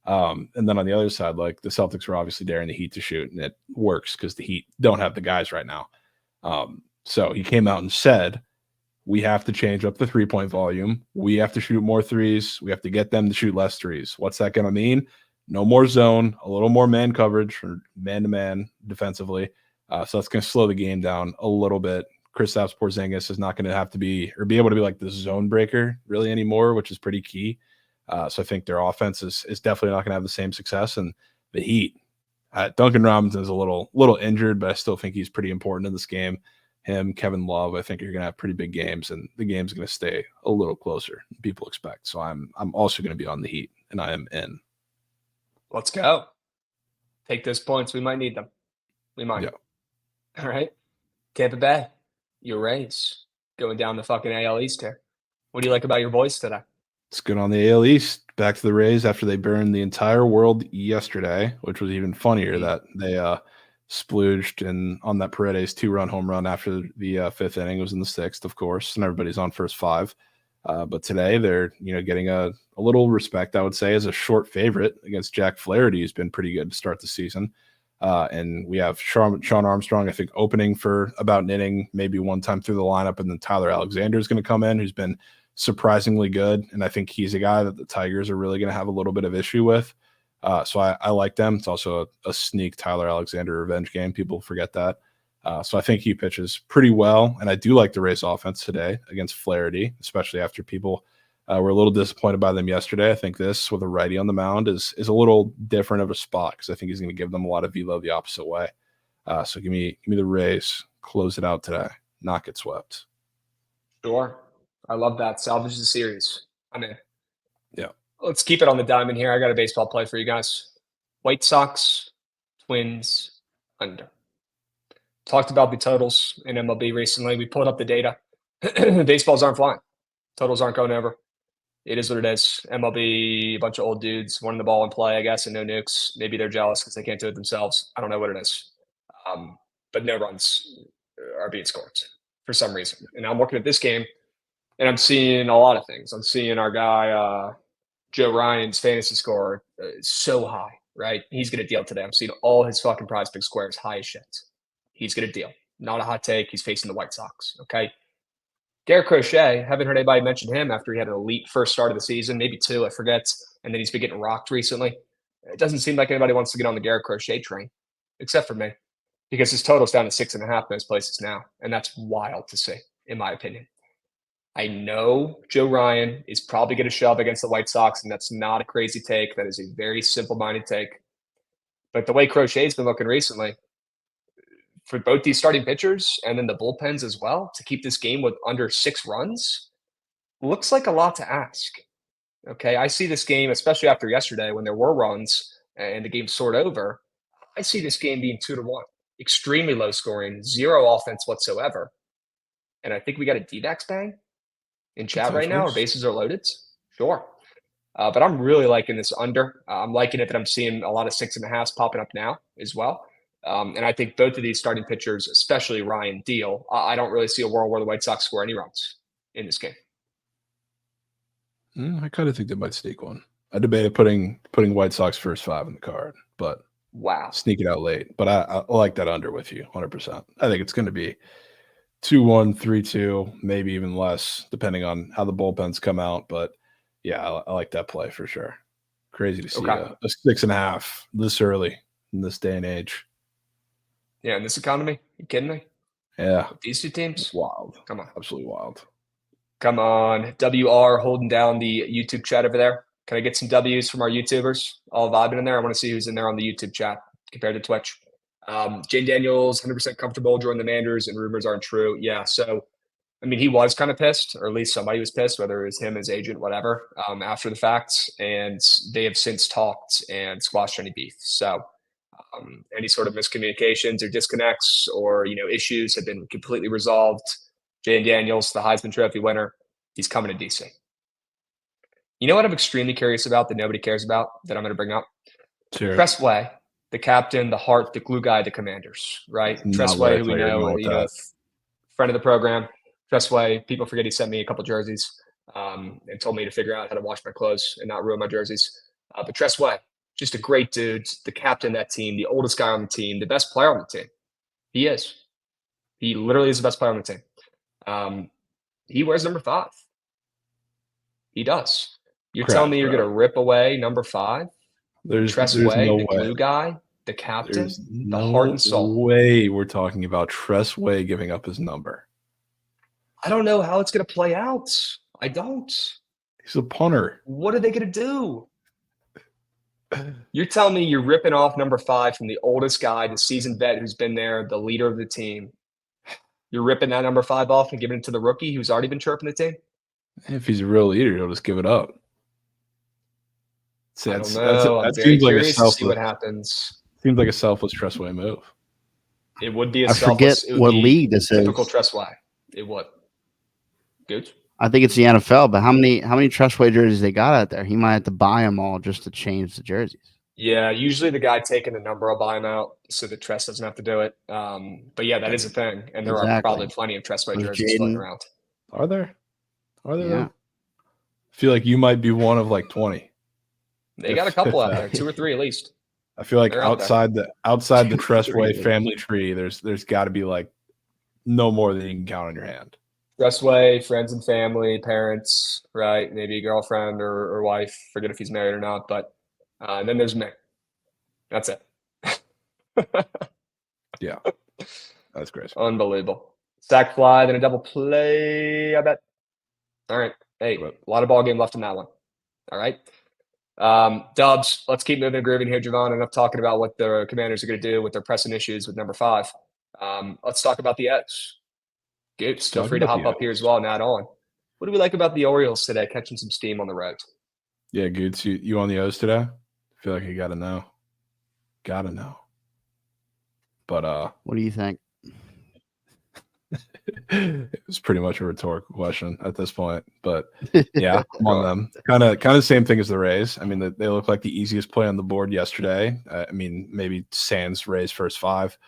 And then on the other side, like the Celtics were obviously daring the Heat to shoot, and it works because the Heat don't have the guys right now. So he came out and said, we have to change up the 3-point volume. We have to shoot more threes. We have to get them to shoot less threes. What's that going to mean? No more zone, a little more man coverage or man-to-man defensively. So that's going to slow the game down a little bit. Kristaps Porzingis is not going to have to be able to be like the zone breaker really anymore, which is pretty key. So I think their offense is definitely not going to have the same success. And the Heat, Duncan Robinson is a little injured, but I still think he's pretty important in this game. Him, Kevin Love, I think you're going to have pretty big games, and the game's going to stay a little closer than people expect. So I'm also going to be on the Heat, and I am in. Let's go. Take those points. We might need them. We might. Yeah. All right. Tampa Bay, your Rays going down the fucking AL East here. What do you like about your boys today? It's good on the AL East. Back to the Rays after they burned the entire world yesterday, which was even funnier that they splooged on that Paredes 2-run home run after the fifth inning. It was in the sixth, of course, and everybody's on first five. But today they're getting a little respect, I would say, as a short favorite against Jack Flaherty, who's been pretty good to start the season. And we have Sean Armstrong, I think, opening for about an inning, maybe one time through the lineup, and then Tyler Alexander is going to come in, who's been surprisingly good, and I think he's a guy that the Tigers are really going to have a little bit of issue with. So I like them. It's also a sneak Tyler Alexander revenge game. People forget that. So I think he pitches pretty well, and I do like the Rays offense today against Flaherty, especially after people were a little disappointed by them yesterday. I think this, with a righty on the mound, is a little different of a spot because I think he's going to give them a lot of velo the opposite way. So give me the Rays. Close it out today. Not get swept. Sure. I love that. Salvage the series. I'm in. Yeah. Let's keep it on the diamond here. I got a baseball play for you guys. White Sox, Twins, under. Talked about the totals in MLB recently. We pulled up the data. Baseballs aren't flying. Totals aren't going over. It is what it is. MLB, a bunch of old dudes wanting the ball in play, I guess, and no nukes. Maybe they're jealous because they can't do it themselves. I don't know what it is. But no runs are being scored for some reason. And I'm looking at this game, and I'm seeing a lot of things. I'm seeing our guy, Joe Ryan's fantasy score is so high, right? He's going to deal today. I'm seeing all his fucking prize pick squares high as shit. He's going to deal. Not a hot take. He's facing the White Sox, okay? Garrett Crochet, haven't heard anybody mention him after he had an elite first start of the season, maybe two, I forget. And then he's been getting rocked recently. It doesn't seem like anybody wants to get on the Garrett Crochet train, except for me, because his total's down to 6.5 most places now, and that's wild to see, in my opinion. I know Joe Ryan is probably going to shove against the White Sox, and that's not a crazy take. That is a very simple-minded take. But the way Crochet's been looking recently, for both these starting pitchers and then the bullpens as well, to keep this game with under 6 runs, looks like a lot to ask. Okay, I see this game, especially after yesterday when there were runs and the game soared over. I see this game being 2-1, extremely low scoring, 0 offense whatsoever. And I think we got a D-backs bang in chat right now. Our bases are loaded. Sure. But I'm really liking this under. I'm liking it that I'm seeing a lot of 6.5s popping up now as well. And I think both of these starting pitchers, especially Ryan Beal, I don't really see a world where the White Sox score any runs in this game. I kind of think they might sneak one. I debated putting White Sox first 5 in the card, but wow, sneak it out late. But I like that under with you 100%. I think it's going to be 2-1, 3-2, maybe even less, depending on how the bullpens come out. But yeah, I like that play for sure. Crazy to see a 6.5 this early in this day and age. Yeah, in this economy, you kidding me? Yeah, with these two teams, wild. Come on, absolutely wild. Come on, WR holding down the YouTube chat over there. Can I get some W's from our YouTubers? All vibing in there. I want to see who's in there on the YouTube chat compared to Twitch. Jane Daniels, 100% comfortable joining the Manders, and rumors aren't true. Yeah, so, I mean, he was kind of pissed, or at least somebody was pissed, whether it was him, his agent, whatever, after the fact. And they have since talked and squashed any beef. So any sort of miscommunications or disconnects or, issues have been completely resolved. Jane Daniels, the Heisman Trophy winner, he's coming to DC. You know what I'm extremely curious about that nobody cares about that I'm going to bring up? Sure. Tressway, the captain, the heart, the glue guy, the Commanders, right? Tressway, who we know, friend of the program. Tressway, people forget he sent me a couple jerseys and told me to figure out how to wash my clothes and not ruin my jerseys. But Tressway, just a great dude, the captain of that team, the oldest guy on the team, the best player on the team. He is. He literally is the best player on the team. He wears number 5. He does. You're telling me you're going to rip away number 5? There's Tressway, no the way. glue guy, the captain, There's the heart and soul. No way we're talking about Tressway giving up his number. I don't know how it's going to play out. I don't. He's a punter. What are they going to do? You're telling me you're ripping off number 5 from the oldest guy, the seasoned vet who's been there, the leader of the team. You're ripping that number 5 off and giving it to the rookie who's already been chirping the team? If he's a real leader, he'll just give it up. I don't know. I'm very curious to see what happens. Seems like a selfless Tressway move. It would be a selfless. I forget what league this is. Typical Tressway. It would. Good. I think it's the NFL, but how many Tressway jerseys they got out there? He might have to buy them all just to change the jerseys. Yeah, usually the guy taking the number will buy them out so that Tress doesn't have to do it. But yeah, that is a thing, and there are probably plenty of Tressway jerseys floating around. Are there? Yeah. I feel like you might be one of like 20. They got a couple out there, 2 or 3 at least. I feel like outside the Tressway family tree, there's got to be like no more than you can count on your hand. Tressway, friends and family, parents, right? Maybe a girlfriend or wife. Forget if he's married or not. But and then there's me. That's it. Yeah, that's crazy. Unbelievable. Sack fly, then a double play. I bet. All right. Hey, a lot of ball game left in that one. All right. Dubs, let's keep moving and grooving here, Javon. Enough talking about what the Commanders are going to do with their pressing issues with number 5. Let's talk about the Eds. Goops, feel free to hop up here as well and add on. What do we like about the Orioles today, catching some steam on the road? Yeah, Goots, you on the O's today? I feel like you got to know. Got to know. But what do you think? It was pretty much a rhetorical question at this point, but yeah, I'm on them. Kind of same thing as the Rays. I mean, they look like the easiest play on the board yesterday. I mean, maybe sans Rays first 5,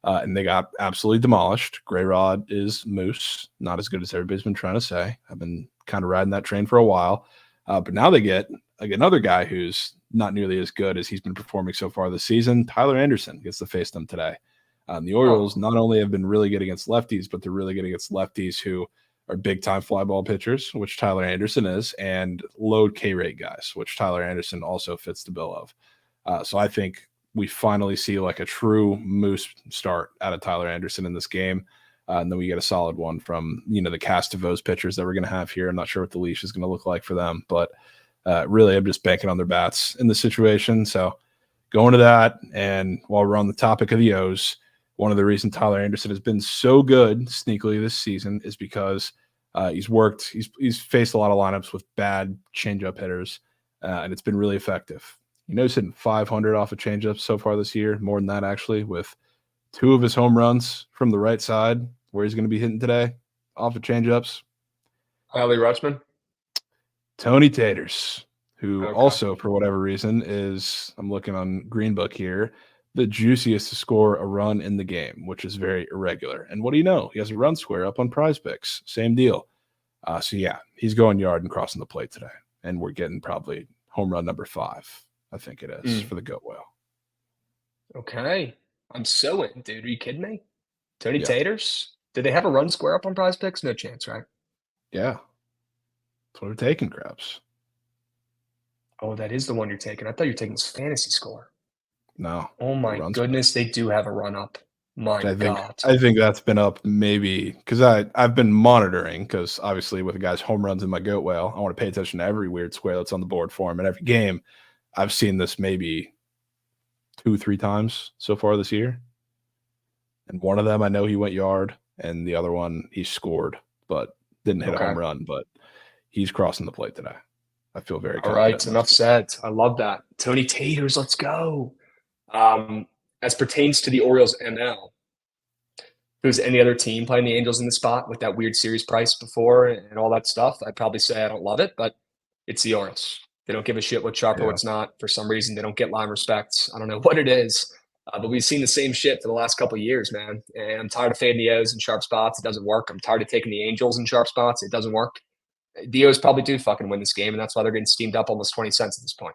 and they got absolutely demolished. Gray Rod is moose, not as good as everybody's been trying to say. I've been kind of riding that train for a while, but now they get another guy who's not nearly as good as he's been performing so far this season. Tyler Anderson gets to face them today. The Orioles not only have been really good against lefties, but they're really good against lefties who are big-time fly ball pitchers, which Tyler Anderson is, and load K-rate guys, which Tyler Anderson also fits the bill of. So I think we finally see like a true moose start out of Tyler Anderson in this game. And then we get a solid one from, the cast of those pitchers that we're going to have here. I'm not sure what the leash is going to look like for them, but really I'm just banking on their bats in this situation. So going to that, and while we're on the topic of the O's, one of the reasons Tyler Anderson has been so good sneakily this season is because he's faced a lot of lineups with bad changeup hitters, and it's been really effective. He's hitting 500 off of changeups so far this year, more than that actually, with 2 of his home runs from the right side, where he's going to be hitting today, off of changeups. Riley Rutschman? Tony Taters, who Okay. also, for whatever reason, is, I'm looking on Green Book here, the juiciest to score a run in the game, which is very irregular. And what do you know? He has a run square up on Prize Picks. Same deal. So, yeah, he's going yard and crossing the plate today. And we're getting probably home run number 5, I think it is, for the Goat Whale. Okay. I'm so in, dude. Are you kidding me? Tony Yeah. Taters? Did they have a run square up on Prize Picks? No chance, right? Yeah. That's what we're taking, Krabs. Oh, that is the one you're taking. I thought you were taking his fantasy score. No. Oh my run goodness, they do have a run up. My God. I think that's been up maybe because I've been monitoring, because obviously with the guy's home runs in my Goat Whale, I want to pay attention to every weird square that's on the board for him. And every game, I've seen this maybe 2-3 times so far this year. And one of them, I know he went yard, and the other one he scored, but didn't hit a home run. But he's crossing the plate today. I feel very confident. All right, enough said. I love that. Tony Taters, let's go. As pertains to the Orioles ML, if it was any other team playing the Angels in the spot with that weird series price before and all that stuff, I'd probably say I don't love it, but it's the Orioles. They don't give a shit what's sharp or what's not. For some reason, they don't get line respect. I don't know what it is, but we've seen the same shit for the last couple of years, man. And I'm tired of fading the O's in sharp spots. It doesn't work. I'm tired of taking the Angels in sharp spots. It doesn't work. The O's probably do fucking win this game, and that's why they're getting steamed up almost 20 cents at this point.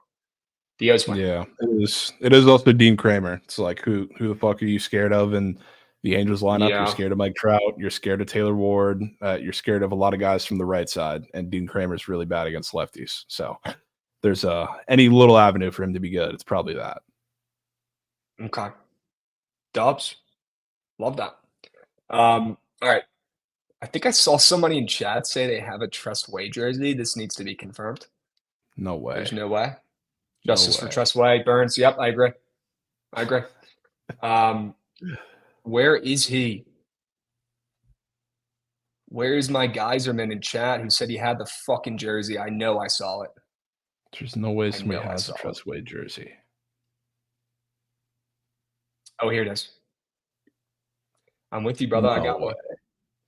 The O's win. Yeah, it is also Dean Kramer. It's like, who the fuck are you scared of in the Angels lineup? Yeah. You're scared of Mike Trout. You're scared of Taylor Ward. You're scared of a lot of guys from the right side, and Dean Kramer's really bad against lefties. So there's any little avenue for him to be good. It's probably that. Okay. Dubs. Love that. All right. I think I saw somebody in chat say they have a Trust Way jersey. This needs to be confirmed. No way. There's no way. No Justice for way. Trust Way. Burns. Yep, I agree. Where is he? Where is my Geyserman in chat who said he had the fucking jersey? I know I saw it. There's no way somebody know I has a saw it. Trust Wade jersey. Oh, here it is. I'm with you, brother. I got one.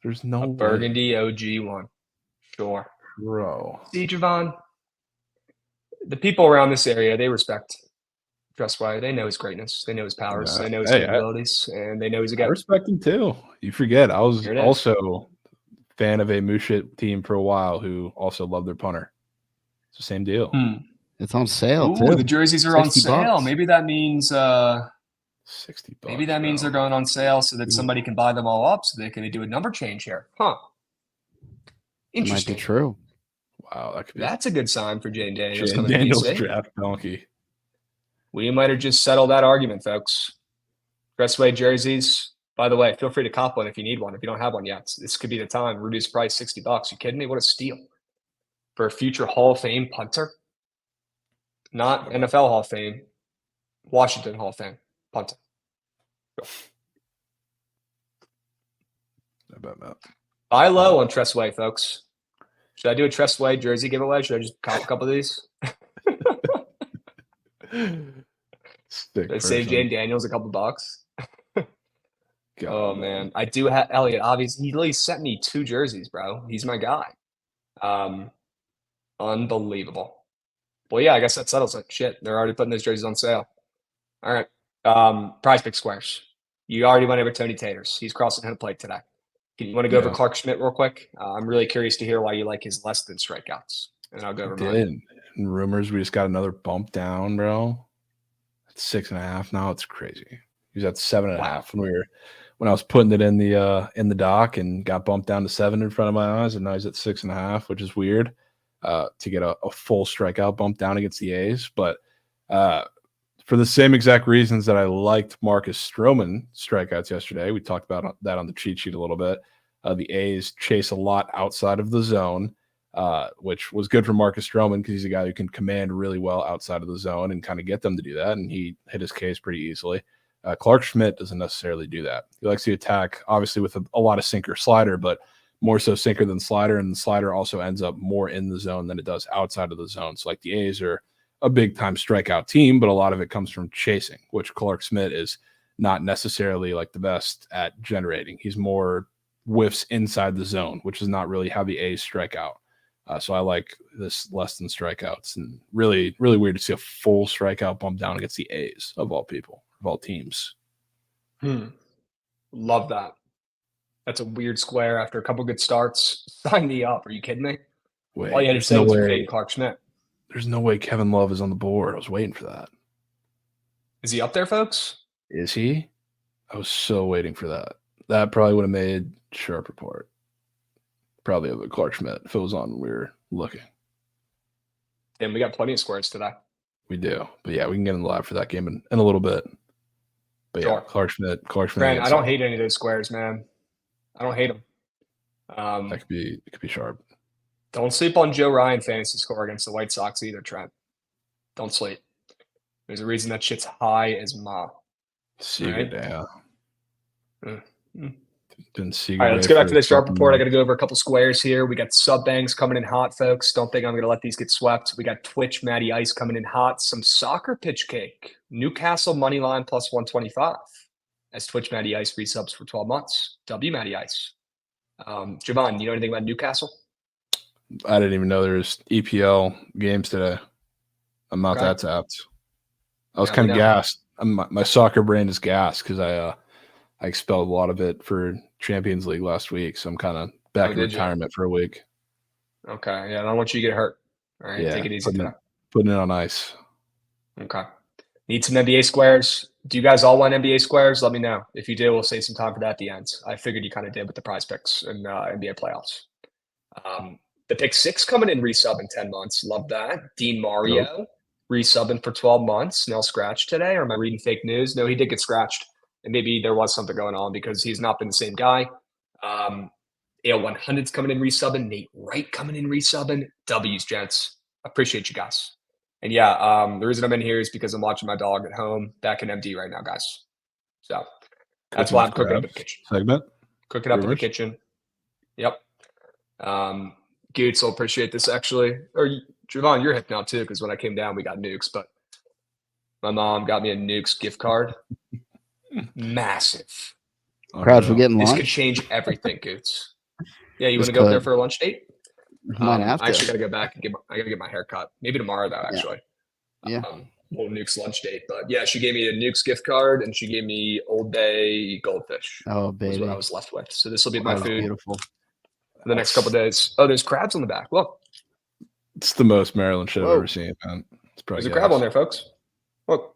There's no A way. burgundy OG one. Sure. Bro. See, Javon, the people around this area, they respect Trust Way. They know his greatness. They know his powers. Yeah. They know his Hey, capabilities. And they know he's a I guy. respect him too. You forget, I was Here it is. also a fan of a Mooshit team for a while who also loved their punter. It's the same deal. It's on sale Ooh, too. the jerseys are on $60. sale. Maybe that means $60. maybe that means they're going on sale so that somebody can buy them all up so they can do a number change here. Huh. It might Interesting. be true. Wow, that could be That's a good sign for Jane Daniels Jane coming Daniels to DC. draft donkey. We might have just settled that argument, folks. Dressway jerseys. By the way, feel free to cop one if you need one. If you don't have one yet, this could be the time. Reduced price, $60. You kidding me? What a steal for a future Hall of Fame punter. Not NFL Hall of Fame, Washington Hall of Fame punter. I bet not. Buy low on Tressway, folks. Should I do a Tressway jersey giveaway? Should I just cop a couple of these? Stick Should I save person. Jane Daniels a couple bucks? God, Oh man, I do have Elliot. Obviously, he at least sent me 2 jerseys, bro. He's my guy. Unbelievable. Well, yeah, I guess that settles it. Shit, they're already putting those jerseys on sale. All right. Prize Pick Squares. You already went over Tony Taters. He's crossing home plate today. You want to go over Clark Schmidt real quick? I'm really curious to hear why you like his less than strikeouts, and I'll go over mine. And rumors, we just got another bump down, bro. It's 6.5 now. It's crazy. He was at 7.5 when I was putting it in the dock, and got bumped down to 7 in front of my eyes, and now he's at 6.5, which is weird. To get a full strikeout bump down against the A's, but for For the same exact reasons that I liked Marcus Stroman strikeouts yesterday, we talked about that on the cheat sheet a little bit. The A's chase a lot outside of the zone, which was good for Marcus Stroman because he's a guy who can command really well outside of the zone and kind of get them to do that, and he hit his case pretty easily. Clark Schmidt doesn't necessarily do that. He likes to attack, obviously, with a lot of sinker slider, but more so sinker than slider, and the slider also ends up more in the zone than it does outside of the zone. So, like, the A's are a big-time strikeout team, but a lot of it comes from chasing, which Clark Schmidt is not necessarily, like, the best at generating. He's more whiffs inside the zone, which is not really how the A's strike out. So I like this less than strikeouts, and really, really weird to see a full strikeout bump down against the A's of all people, of all teams. Love that. That's a weird square after a couple good starts. Sign me up. Are you kidding me? Wait, All you had to there's say no was way. fade Clark Schmidt. There's no way Kevin Love is on the board. I was waiting for that. Is he up there, folks? Is he? I was so waiting for that. That probably would have made Sharp Report. Probably over Clark Schmidt if it was on when we were looking. And we got plenty of squares today. We do. But yeah, we can get in the lab for that game in a little bit. But Sure. yeah, Clark Schmidt. Grant, I don't hate any of those squares, man. I don't hate them. That could be sharp. Don't sleep on Joe Ryan fantasy score against the White Sox either, Trent. Don't sleep. There's a reason that shit's high as ma. Seager, Right? yeah. All right, let's get back to the sharp report. I got to go over a couple squares here. We got sub bangs coming in hot, folks. Don't think I'm going to let these get swept. We got Twitch Matty Ice coming in hot. Some soccer pitch cake. Newcastle money line plus 125. As Twitch Matty Ice resubs for 12 months. W Matty Ice. Javon, you know anything about Newcastle? I didn't even know there's EPL games today. I'm not that tapped. I was kind of gassed. My soccer brain is gassed because I expelled a lot of it for Champions League last week, so I'm kind of back in retirement for a week. Okay, yeah, I don't want you to get hurt. All right, take it easy today. Putting it on ice. Okay. Need some NBA squares. Do you guys all want NBA squares? Let me know. If you do, we'll save some time for that at the end. I figured you kind of did with the prize picks and NBA playoffs. The pick 6 coming in resub in 10 months. Love that. Dean Mario resubbing for 12 months. Snell scratched today, or am I reading fake news? No, he did get scratched. And maybe there was something going on because he's not been the same guy. AL100's coming in resubbing. Nate Wright coming in resubbing. W's, gents. Appreciate you guys. And yeah, the reason I'm in here is because I'm watching my dog at home back in MD right now, guys. So that's why I'm cooking up in the kitchen. Segment? Cooking up in the kitchen. Yep. Goots will appreciate this actually. Or Javon, you're hip now too, because when I came down, we got nukes. But my mom got me a nukes gift card. Massive. Crowds, we're getting This lunch. could change everything, Goots. Yeah, you want to go up there for a lunch date? Might have to. I actually got to go back and I got to get my hair cut. Maybe tomorrow, though, actually. Yeah. Little Nukes lunch date. But yeah, she gave me a Nukes gift card and she gave me Old Bay goldfish. Oh, baby. That's what I was left with. So this will be my That's food beautiful. for the next couple of days. Oh, there's crabs on the back. Look. It's the most Maryland shit I've ever seen, man. It's probably There's a crab on there, folks. Look.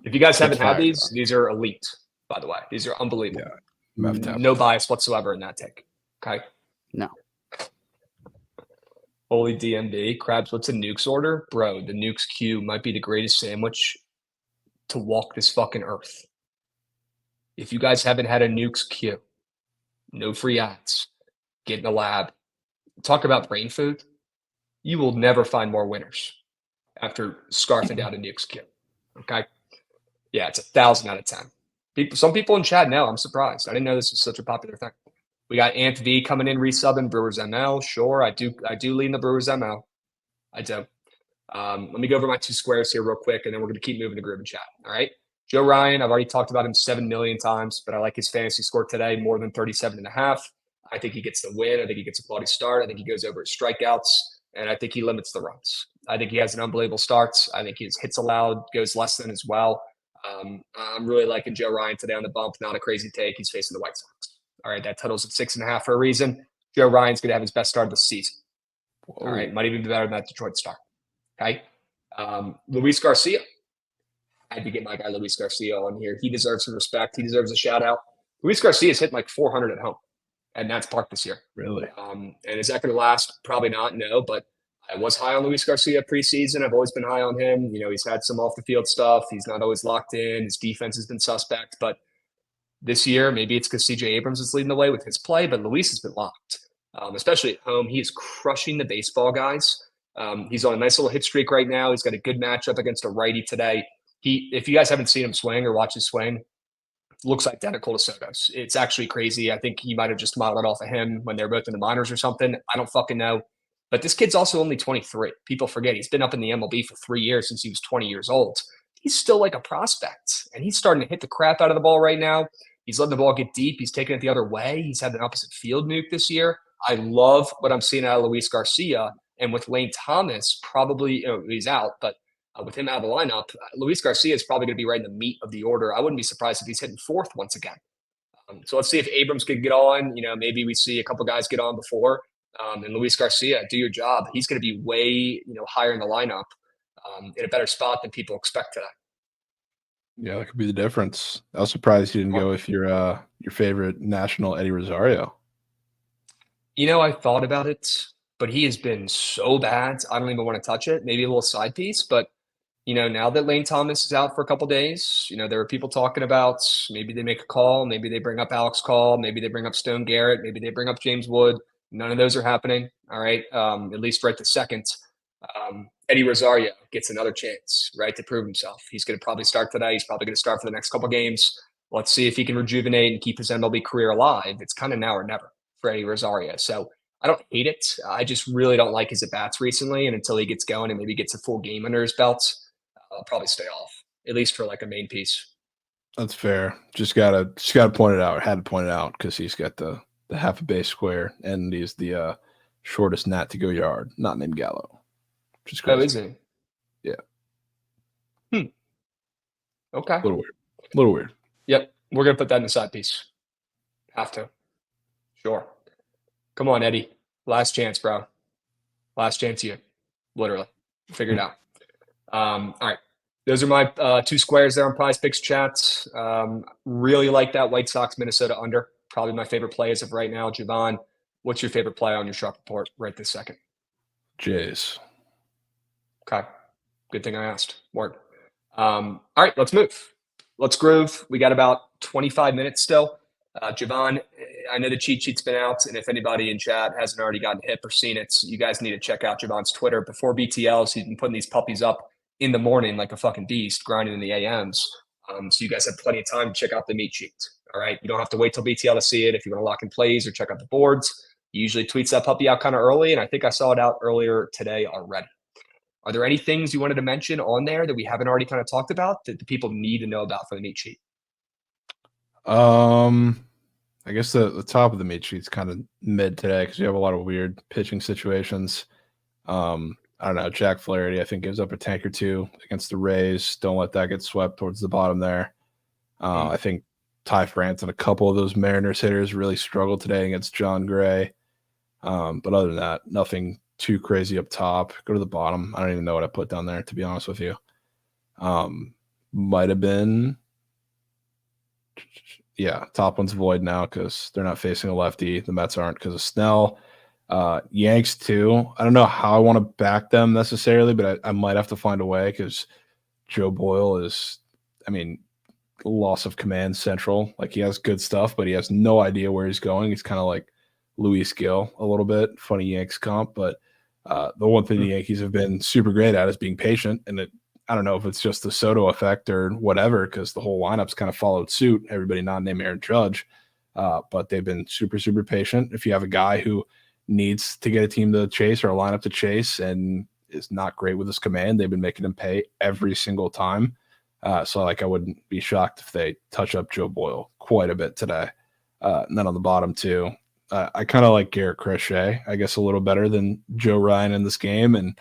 If you guys haven't had these are elite, by the way. These are unbelievable. Yeah. No bias whatsoever in that take. Okay? No. Holy DMB. Crabs, what's a Nukes order? Bro, the Nukes Q might be the greatest sandwich to walk this fucking earth. If you guys haven't had a Nukes Q, no free ads, get in the lab, talk about brain food, you will never find more winners after scarfing down a Nukes Q. Okay? Yeah, it's 1,000 out of 10. Some people in chat know. I'm surprised. I didn't know this was such a popular thing. We got Ant V coming in resubbing Brewers ML. Sure, I do lean the Brewers ML. I do. Let me go over my 2 squares here real quick, and then we're going to keep moving to groove and chat. All right. Joe Ryan, I've already talked about him 7 million times, but I like his fantasy score today more than 37.5. I think he gets the win. I think he gets a quality start. I think he goes over his strikeouts, and I think he limits the runs. I think he has an unbelievable starts. I think his hits allowed goes less than as well. I'm really liking Joe Ryan today on the bump. Not a crazy take. He's facing the White Sox. All right, that totals at 6.5 for a reason. Joe Ryan's going to have his best start of the season. All right, might even be better than that Detroit start. Okay. Luis Garcia. I had to get my guy Luis Garcia on here. He deserves some respect. He deserves a shout out. Luis Garcia's hitting like 400 at home, and that's parked this year. Really? And is that going to last? Probably not. No, but I was high on Luis Garcia preseason. I've always been high on him. He's had some off the field stuff. He's not always locked in. His defense has been suspect, but this year, maybe it's because CJ Abrams is leading the way with his play, but Luis has been locked, especially at home. He is crushing the baseball guys. He's on a nice little hit streak right now. He's got a good matchup against a righty today. If you guys haven't seen him swing or watch his swing, looks identical to Soto's. It's actually crazy. I think he might have just modeled it off of him when they were both in the minors or something. I don't fucking know. But this kid's also only 23. People forget he's been up in the MLB for 3 years since he was 20 years old. He's still like a prospect, and he's starting to hit the crap out of the ball right now. He's letting the ball get deep. He's taking it the other way. He's had an opposite field nuke this year. I love what I'm seeing out of Luis Garcia. And with Lane Thomas, probably he's out, but with him out of the lineup, Luis Garcia is probably going to be right in the meat of the order. I wouldn't be surprised if he's hitting fourth once again. So let's see if Abrams could get on. Maybe we see a couple guys get on before. And Luis Garcia, do your job. He's going to be way higher in the lineup in a better spot than people expect today. Yeah, that could be the difference. I was surprised you didn't go with your favorite national Eddie Rosario. I thought about it, but he has been so bad. I don't even want to touch it. Maybe a little side piece, but now that Lane Thomas is out for a couple days, there are people talking about maybe they make a call, maybe they bring up Alex Call, maybe they bring up Stone Garrett, maybe they bring up James Wood. None of those are happening. All right, at least right this second. Eddie Rosario gets another chance, right, to prove himself. He's going to probably start today. He's probably going to start for the next couple games. Let's see if he can rejuvenate and keep his MLB career alive. It's kind of now or never for Eddie Rosario. So I don't hate it. I just really don't like his at-bats recently. And until he gets going and maybe gets a full game under his belt, I'll probably stay off, at least for like a main piece. That's fair. Just gotta point it out. Had to point it out because he's got the half a base square and he's the shortest gnat to go yard, not named Gallo. Which is crazy. Oh, is he? Yeah. Okay. A little weird. Yep. We're gonna put that in the side piece. Have to. Sure. Come on, Eddie. Last chance, bro. Last chance you. Literally. Figure it out. All right. Those are my two squares there on Prize Picks chats. Really like that White Sox Minnesota under. Probably my favorite play as of right now. Javon, what's your favorite play on your sharp report right this second? Jays. Okay. Good thing I asked. Word. All right, let's move. Let's groove. We got about 25 minutes still. Javon, I know the cheat sheet's been out, and if anybody in chat hasn't already gotten hip or seen it, you guys need to check out Javon's Twitter. Before BTLs, he's been putting these puppies up in the morning like a fucking beast, grinding in the AMs. So you guys have plenty of time to check out the meat sheet. All right, you don't have to wait till BTL to see it if you want to lock in plays or check out the boards. He usually tweets that puppy out kind of early, and I think I saw it out earlier today already. Are there any things you wanted to mention on there that we haven't already kind of talked about that the people need to know about for the meat sheet? I guess the top of the meat sheet's kind of mid today because you have a lot of weird pitching situations. I don't know. Jack Flaherty, I think, gives up a tank or two against the Rays. Don't let that get swept towards the bottom there. I think Ty France and a couple of those Mariners hitters really struggled today against John Gray. But other than that, nothing too crazy up top. Go to the bottom. I don't even know what I put down there, to be honest with you. Might have been, yeah, top one's void now because they're not facing a lefty. The Mets aren't because of Snell. Yanks too. I don't know how I want to back them necessarily, but I might have to find a way because Joe Boyle is, loss of command central. Like, he has good stuff, but he has no idea where he's going. He's kind of like Luis Gill a little bit. Funny Yanks comp, but the one thing the Yankees have been super great at is being patient. And I don't know if it's just the Soto effect or whatever, because the whole lineup's kind of followed suit. Everybody not named Aaron Judge, but they've been super, super patient. If you have a guy who needs to get a team to chase or a lineup to chase and is not great with his command, they've been making him pay every single time. So I wouldn't be shocked if they touch up Joe Boyle quite a bit today. And then on the bottom too, I kind of like Garrett Crochet, I guess, a little better than Joe Ryan in this game. And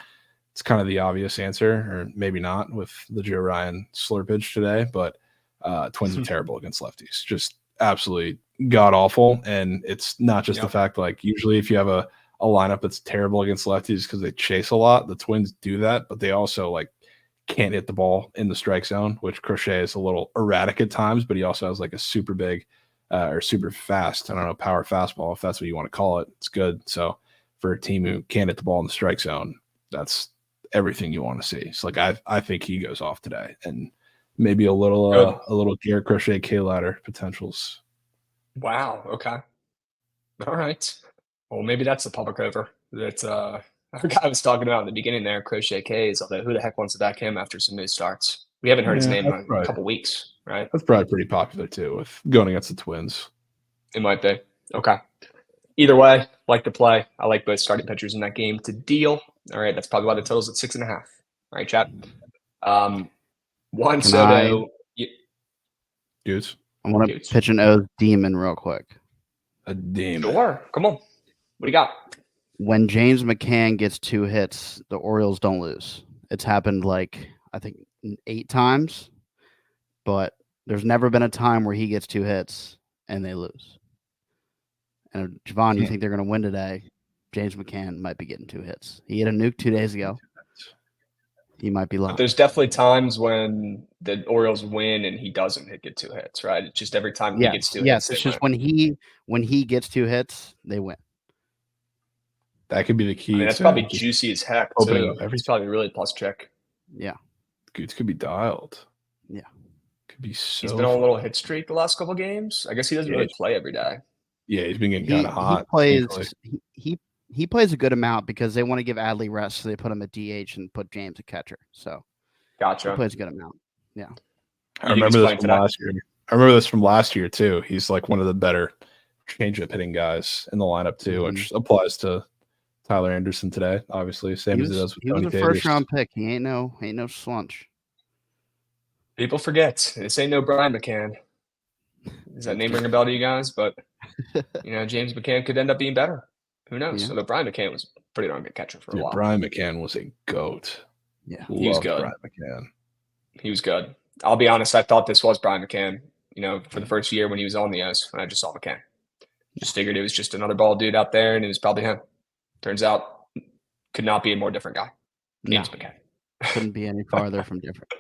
it's kind of the obvious answer, or maybe not with the Joe Ryan slurpage today, but Twins are terrible against lefties. Just absolutely god awful. And it's not just the fact, usually if you have a lineup that's terrible against lefties because they chase a lot, the Twins do that, but they also can't hit the ball in the strike zone, which Crochet is a little erratic at times, but he also has a super big or super fast, I don't know, power fastball, if that's what you want to call it. It's good. So for a team who can't hit the ball in the strike zone, that's everything you want to see. So like I think he goes off today, and maybe a little Garrett Crochet K ladder potentials. Wow. Okay. All right. Well, maybe that's the public over that our guy was talking about in the beginning there, Crochet K's. Although who the heck wants to back him after some new starts? We haven't heard his name in a couple weeks, right? That's probably pretty popular too with going against the Twins. It might be. Okay. Either way, like to play. I like both starting pitchers in that game to deal. All right, that's probably why the total's at 6.5. All right, chat. Juan Soto. Dudes. I want to pitch an O's demon real quick. A demon. Sure. Come on. What do you got? When James McCann gets 2 hits, the Orioles don't lose. It's happened like, I think, 8 times, but there's never been a time where he gets 2 hits and they lose. And Javon, you think they're going to win today? James McCann might be getting 2 hits. He hit a nuke 2 days ago. He might be locked. But there's definitely times when the Orioles win and he doesn't get 2 hits, right? It's just every time he gets 2 hits. Yes, it's just when he gets 2 hits, they win. That could be the key. I mean, that's probably juicy as heck, too. It's probably really plus check. Yeah. Goots could be dialed. Yeah. Could be so. He's been on a little hit streak the last couple games. I guess he doesn't really play every day. Yeah, he's been getting kind of hot. He plays a good amount because they want to give Adley rest, so they put him at DH and put James at catcher. So gotcha. He plays a good amount. Yeah. I remember this from last year. I remember this from last year too. He's like one of the better changeup hitting guys in the lineup too, which applies to Tyler Anderson today. Obviously, same as it does with Tony He was a first-round pick. He ain't no slunch. People forget this ain't no Brian McCann. Does that name ring a bell to you guys? But James McCann could end up being better. Who knows? Yeah. So the Brian McCann was a pretty darn good catcher for a while. Brian McCann was a goat. Yeah, he was good. Brian McCann. He was good. I'll be honest. I thought this was Brian McCann. For the first year when he was on the O's, when I just saw McCann, just figured it was just another ball dude out there, and it was probably him. Turns out, could not be a more different guy. James McCann couldn't be any farther from different.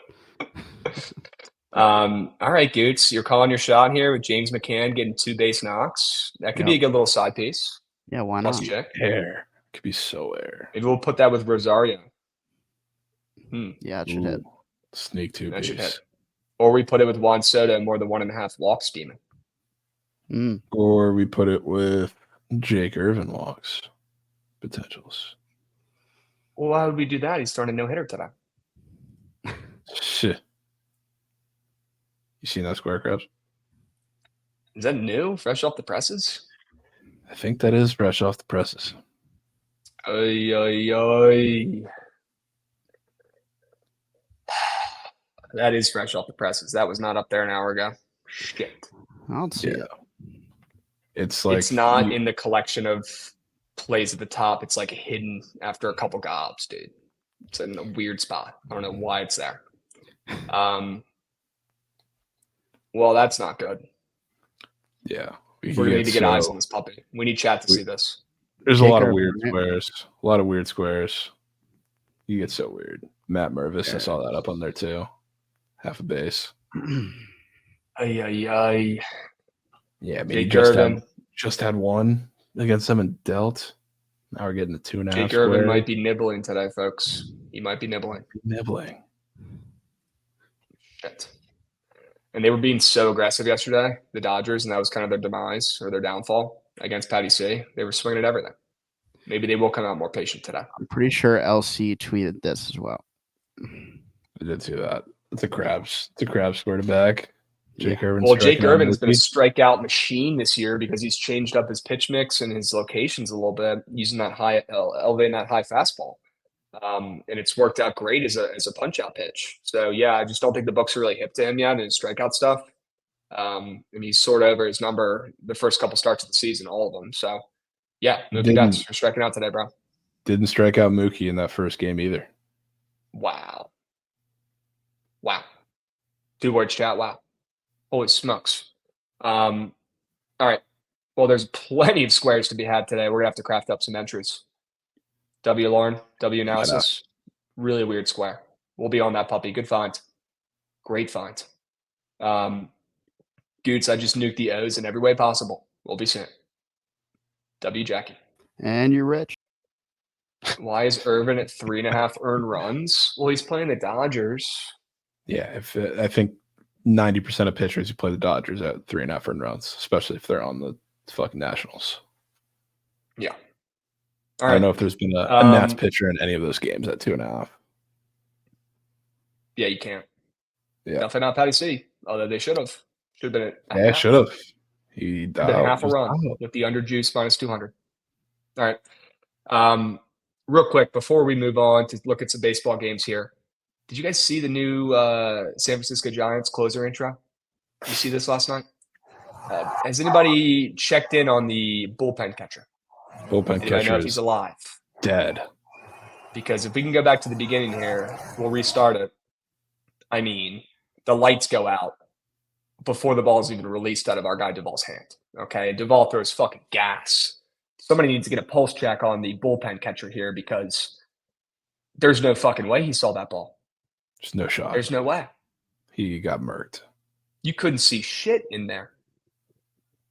All right, Goots, you're calling your shot here with James McCann getting 2 base knocks. That could be a good little side piece. Yeah, why not? Check. Air could be so air. Maybe we'll put that with Rosario. Yeah, it should hit. Sneak 2 That should piece. hit. Or we put it with Juan Soto, more than 1.5 walks demon. Or we put it with Jake Irvin walks potentials. Well, why would we do that? He's starting a no-hitter today. Shit. You seen that square, Krabs? Is that new? Fresh off the presses? I think that is fresh off the presses. Oy, oy, oy. That is fresh off the presses. That was not up there an hour ago. Shit. I'll see it. It's like it's not in the collection of plays at the top. It's like hidden after a couple gobs, dude. It's in a weird spot. I don't know why it's there. Well, that's not good. Yeah. We're going to need to get eyes on this puppy. We need chat to see this. There's a lot of weird squares. A lot of weird squares. You get so weird. Matt Mervis, I saw that up on there too. Half a base. Ay, ay, ay. Yeah, I mean, he just had one against them and dealt. Now we're getting the 2.5. Jake Irvin might be nibbling today, folks. He might be nibbling. Shit. And they were being so aggressive yesterday, the Dodgers, and that was kind of their demise or their downfall against Patty C. They were swinging at everything. Maybe they will come out more patient today. I'm pretty sure LC tweeted this as well. I did see that. It's a Krabs. It's a Krabs quarterback. Jake Irvin. Well, Jake Irvin has been a strikeout machine this year because he's changed up his pitch mix and his locations a little bit, using that high, elevating that high fastball. And it's worked out great as a punch out pitch. So yeah, I just don't think the books are really hip to him yet in his strikeout stuff. And he's sort of over his number the first couple starts of the season, all of them. So yeah, no congrats for striking out today, bro. Didn't strike out Mookie in that first game either. Wow. 2 words, chat. Wow. Holy smokes. All right. Well, there's plenty of squares to be had today. We're gonna have to craft up some entries. W Lauren, W analysis. Really weird square. We'll be on that puppy. Good find. Great find. Goots, I just nuked the O's in every way possible. We'll be soon. W Jackie. And you're rich. Why is Irvin at 3.5 earned runs? Well, he's playing the Dodgers. Yeah, I think 90% of pitchers who play the Dodgers at 3.5 earned runs, especially if they're on the fucking Nationals. Yeah. I don't know if there's been a Nats pitcher in any of those games at 2.5. Yeah, you can't. Yeah. Definitely not Patty C. Although they should have. Should have been at Yeah, should have. He been a half a run with the under juice minus 200. All right. Real quick, before we move on to look at some baseball games here, did you guys see the new San Francisco Giants closer intro? You see this last night? Has anybody checked in on the bullpen catcher? Bullpen Anybody catcher know if he's alive? Dead. Because if we can go back to the beginning here, we'll restart it. I mean, the lights go out before the ball is even released out of our guy Duvall's hand. Okay, Duvall throws fucking gas. Somebody needs to get a pulse check on the bullpen catcher here because there's no fucking way he saw that ball. There's no shot. There's no way. He got murked. You couldn't see shit in there.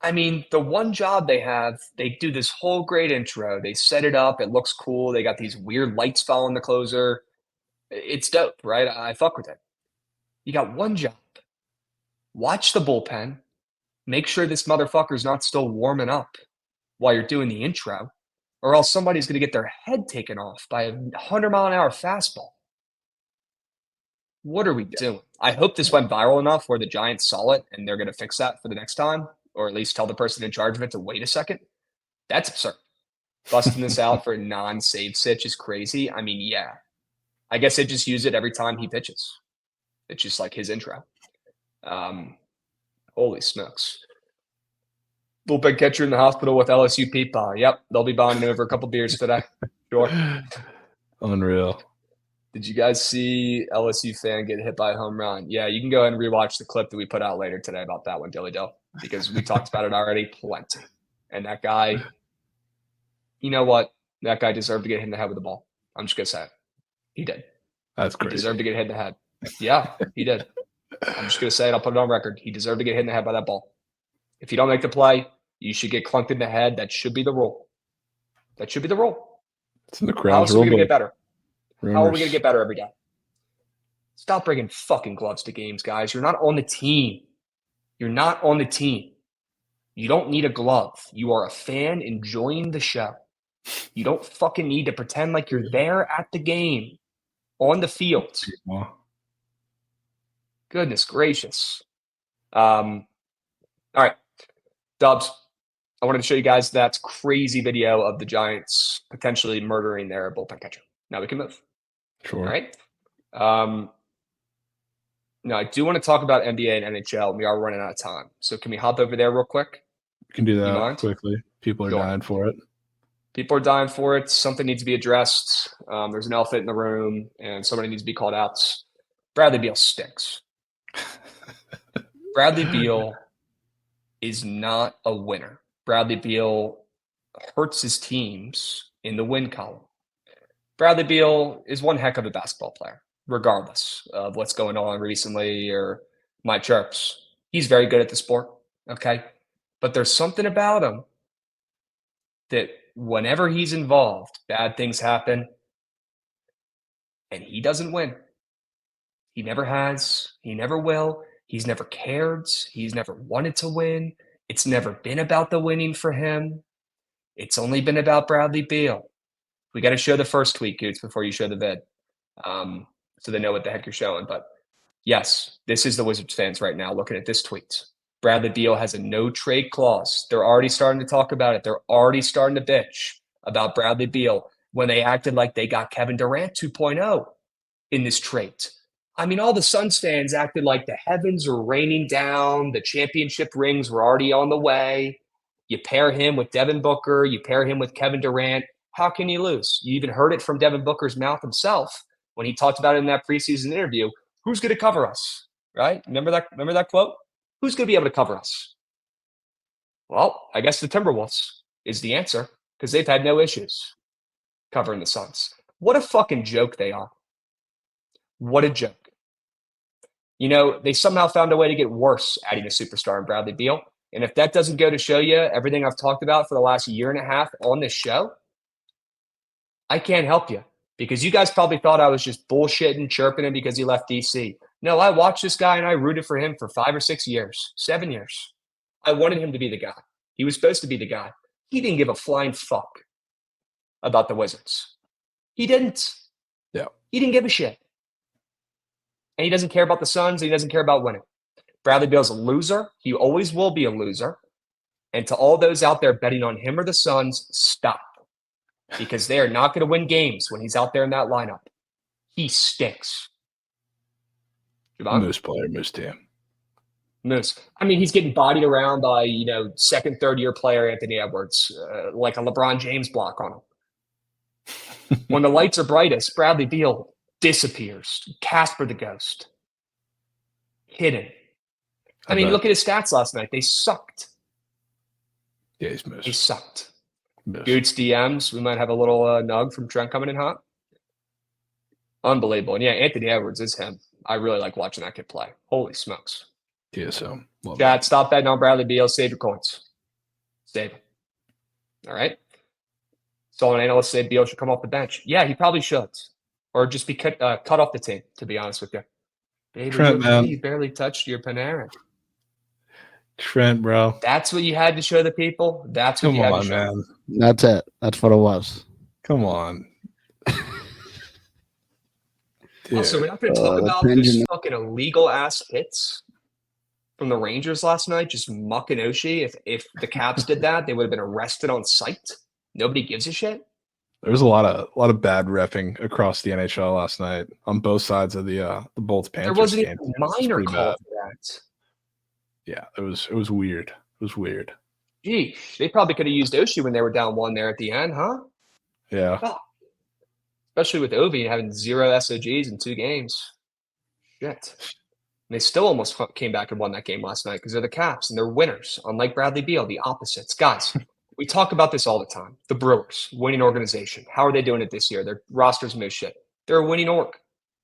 I mean, the one job they have, they do this whole great intro. They set it up. It looks cool. They got these weird lights following the closer. It's dope, right? I fuck with it. You got one job. Watch the bullpen. Make sure this motherfucker's not still warming up while you're doing the intro, or else somebody's going to get their head taken off by a 100-mile-an-hour fastball. What are we doing? I hope this went viral enough where the Giants saw it and they're going to fix that for the next time, or at least tell the person in charge of it to wait a second. That's absurd. Busting this out for a non-save sitch is crazy. I mean, yeah. I guess they just use it every time he pitches. It's just like his intro. Holy smokes. Bullpen catcher in the hospital with LSU Peepaw. Yep, they'll be bonding over a couple beers today. Sure. Unreal. Did you guys see LSU fan get hit by a home run? Yeah, you can go ahead and rewatch the clip that we put out later today about that one, Dilly Dill, because we talked about it already plenty. And that guy, you know what? That guy deserved to get hit in the head with the ball. I'm just going to say it. He did. That's He crazy. deserved to get hit in the head. Yeah, he did. I'm just going to say it. I'll put it on record. He deserved to get hit in the head by that ball. If you don't make the play, you should get clunked in the head. That should be the rule. That should be the rule. It's in the How Krabs else are we rule going to book. get better? Rumors. How are we going to get better every day? Stop bringing fucking gloves to games, guys. You're not on the team. You're not on the team. You don't need a glove. You are a fan enjoying the show. You don't fucking need to pretend like you're there at the game, on the field. Goodness gracious. All right. Dubs, I wanted to show you guys that crazy video of the Giants potentially murdering their bullpen catcher. Now we can move. Sure. All right. Now, I do want to talk about NBA and NHL. We are running out of time. So can we hop over there real quick? We can do You that mind? quickly. People are Sure. dying for it. People are dying for it. Something needs to be addressed. There's an elephant in the room, and somebody needs to be called out. Bradley Beal stinks. Bradley Beal is not a winner. Bradley Beal hurts his teams in the win column. Bradley Beal is one heck of a basketball player, regardless of what's going on recently or my chirps. He's very good at the sport, okay? But there's something about him that whenever he's involved, bad things happen, and he doesn't win. He never has. He never will. He's never cared. He's never wanted to win. It's never been about the winning for him. It's only been about Bradley Beal. We got to show the first tweet, Goots, before you show the vid, so they know what the heck you're showing. But yes, this is the Wizards fans right now looking at this tweet. Bradley Beal has a no-trade clause. They're already starting to talk about it. They're already starting to bitch about Bradley Beal when they acted like they got Kevin Durant 2.0 in this trade. I mean, all the Suns fans acted like the heavens were raining down. The championship rings were already on the way. You pair him with Devin Booker. You pair him with Kevin Durant. How can you lose? You even heard it from Devin Booker's mouth himself when he talked about it in that preseason interview. Who's going to cover us, right? Remember that quote? Who's going to be able to cover us? Well, I guess the Timberwolves is the answer because they've had no issues covering the Suns. What a fucking joke they are. What a joke. You know, they somehow found a way to get worse adding a superstar in Bradley Beal. And if that doesn't go to show you everything I've talked about for the last year and a half on this show, I can't help you because you guys probably thought I was just bullshitting, chirping him because he left DC. No, I watched this guy and I rooted for him for 5 or 6 years, 7 years. I wanted him to be the guy. He was supposed to be the guy. He didn't give a flying fuck about the Wizards. He didn't. Yeah. He didn't give a shit. And he doesn't care about the Suns. And he doesn't care about winning. Bradley Beal's a loser. He always will be a loser. And to all those out there betting on him or the Suns, stop. Because they are not going to win games when he's out there in that lineup. He stinks. Javon? Moose player, Moose team. Moose. I mean, he's getting bodied around by, second, third-year player Anthony Edwards, like a LeBron James block on him. When the lights are brightest, Bradley Beal disappears. Casper the Ghost. Hidden. I mean, look at his stats last night. They sucked. Yeah, he's Moose. They sucked. Moose. Goots DMs. We might have a little nug from Trent coming in hot. Unbelievable. And yeah, Anthony Edwards is him. I really like watching that kid play. Holy smokes. Yeah, so. Chad, stop betting on Bradley Beal. Save your coins. Save them. All right? Saw an analyst say Beal should come off the bench. Yeah, he probably should. Or just be cut off the team, to be honest with you. Baby, Trent, man. You barely touched your Panarin. Trent, bro. That's what you had to show the people. That's what you had to show. Man. That's it. That's what it was. Come on. Also, we're not going to talk about those fucking illegal ass hits from the Rangers last night, just mucking Oshie. If the Caps did that, they would have been arrested on site. Nobody gives a shit. There was a lot of bad reffing across the NHL last night on both sides of the Bolts Panthers. There wasn't game. even a minor call for that. Yeah, it was weird. It was weird. Gee, they probably could have used Oshie when they were down 1 there at the end, huh? Yeah. Oh. Especially with Ovi having 0 SOGs in 2 games. Shit. And they still almost came back and won that game last night because they're the Caps and they're winners, unlike Bradley Beal, the opposites. Guys, we talk about this all the time. The Brewers, winning organization. How are they doing it this year? Their roster's no shit. They're a winning org.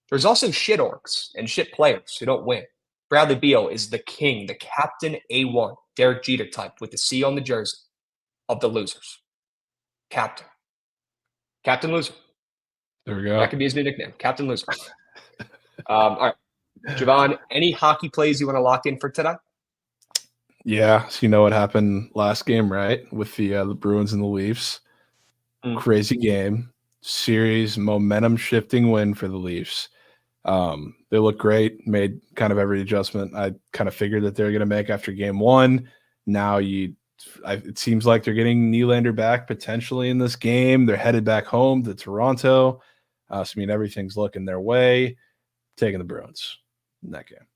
There's also shit orgs and shit players who don't win. Bradley Beal is the king, the captain A1, Derek Jeter type with the C on the jersey of the losers. Captain. Captain Loser. There we go. That could be his new nickname, Captain Loser. All right. Javon, any hockey plays you want to lock in for today? Yeah. So you know what happened last game, right? With the Bruins and the Leafs. Crazy game. Series momentum shifting win for the Leafs. They look great, made kind of every adjustment I kind of figured that they're going to make after game 1. Now it seems like they're getting Nylander back potentially in this game. They're headed back home to Toronto. So, I mean, everything's looking their way. Taking the Bruins in that game.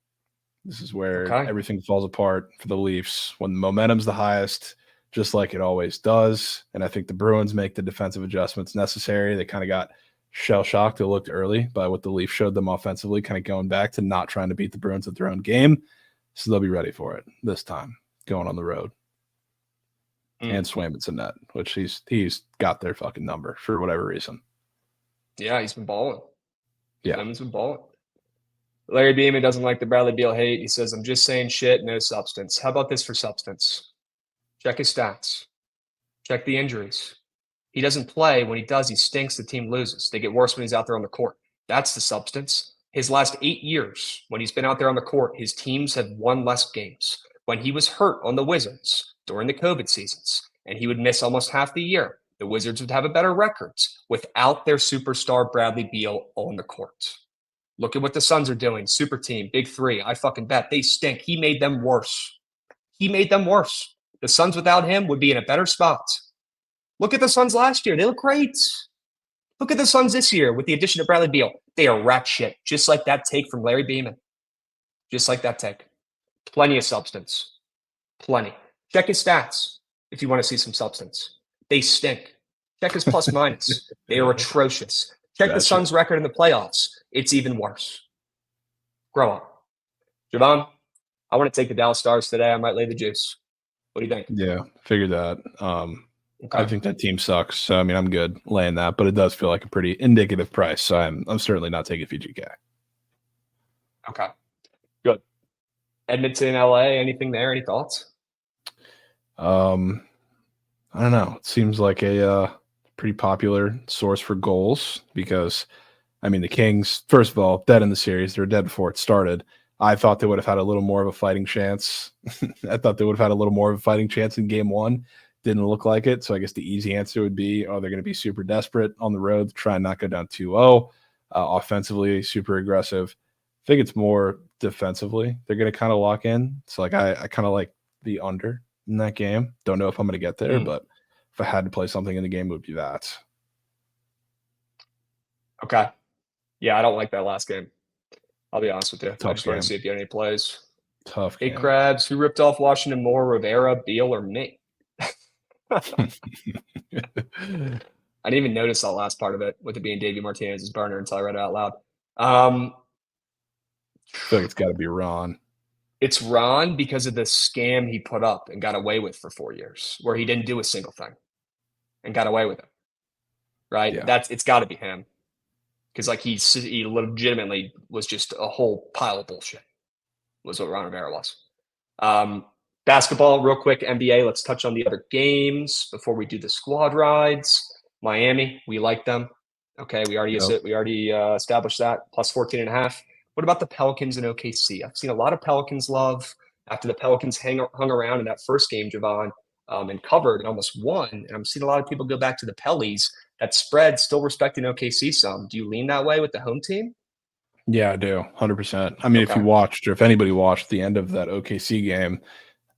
This is where everything falls apart for the Leafs when the momentum's the highest, just like it always does. And I think the Bruins make the defensive adjustments necessary. They kind of got shell-shocked. It looked early by what the Leafs showed them offensively, kind of going back to not trying to beat the Bruins at their own game. So they'll be ready for it this time, going on the road. And Swayman's in net, which he's got their fucking number for whatever reason. Yeah, he's been balling. Yeah. Swayman's been balling. Larry Beeman doesn't like the Bradley Beal hate. He says, I'm just saying shit, no substance. How about this for substance? Check his stats. Check the injuries. He doesn't play. When he does, he stinks. The team loses. They get worse when he's out there on the court. That's the substance. His last 8 years, when he's been out there on the court, his teams have won less games. When he was hurt on the Wizards during the COVID seasons, and he would miss almost half the year, the Wizards would have a better record without their superstar Bradley Beal on the court. Look at what the Suns are doing. Super team, big 3. I fucking bet. They stink. He made them worse. He made them worse. The Suns without him would be in a better spot. Look at the Suns last year. They look great. Look at the Suns this year with the addition of Bradley Beal. They are rat shit, just like that take from Larry Beeman. Just like that take. Plenty of substance. Plenty. Check his stats if you want to see some substance. They stink. Check his plus minus. They are atrocious. Check the Suns' record in the playoffs. It's even worse. Grow up. Javon, I want to take the Dallas Stars today. I might lay the juice. What do you think? Yeah, figured that. I think that team sucks. So, I mean, I'm good laying that, but it does feel like a pretty indicative price. So I'm certainly not taking VGK. Okay. Good. Edmonton, LA, anything there? Any thoughts? I don't know. It seems like a pretty popular source for goals because, I mean, the Kings, first of all, dead in the series. They were dead before it started. I thought they would have had a little more of a fighting chance. I thought they would have had a little more of a fighting chance in game one. Didn't look like it. So I guess the easy answer would be, oh, they're going to be super desperate on the road to try and not go down 2-0. Offensively, super aggressive. I think it's more defensively. They're going to kind of lock in. So like I kind of like the under in that game. Don't know if I'm going to get there, but if I had to play something in the game, it would be that. Okay. Yeah, I don't like that last game. I'll be honest with you. Tough I just want game. to see if you have any plays. Tough Hey, game. Krabs, who ripped off Washington more, Rivera, Beal, or me? I didn't even notice that last part of it with it being Davey Martinez's burner until I read it out loud. I feel like it's got to be Ron. It's Ron because of the scam he put up and got away with for 4 years, where he didn't do a single thing and got away with it. Right? Yeah. It's got to be him because like he legitimately was just a whole pile of bullshit. Was what Ron Rivera was. Basketball, real quick, NBA. Let's touch on the other games before we do the squad rides. Miami, we like them. Okay, we already established that. Plus 14.5. What about the Pelicans and OKC? I've seen a lot of Pelicans love after the Pelicans hung around in that first game, Javon, and covered and almost won. And I'm seeing a lot of people go back to the Pellies. That spread still respecting OKC some. Do you lean that way with the home team? Yeah, I do. 100%. I mean, Okay. if you watched or if anybody watched the end of that OKC game,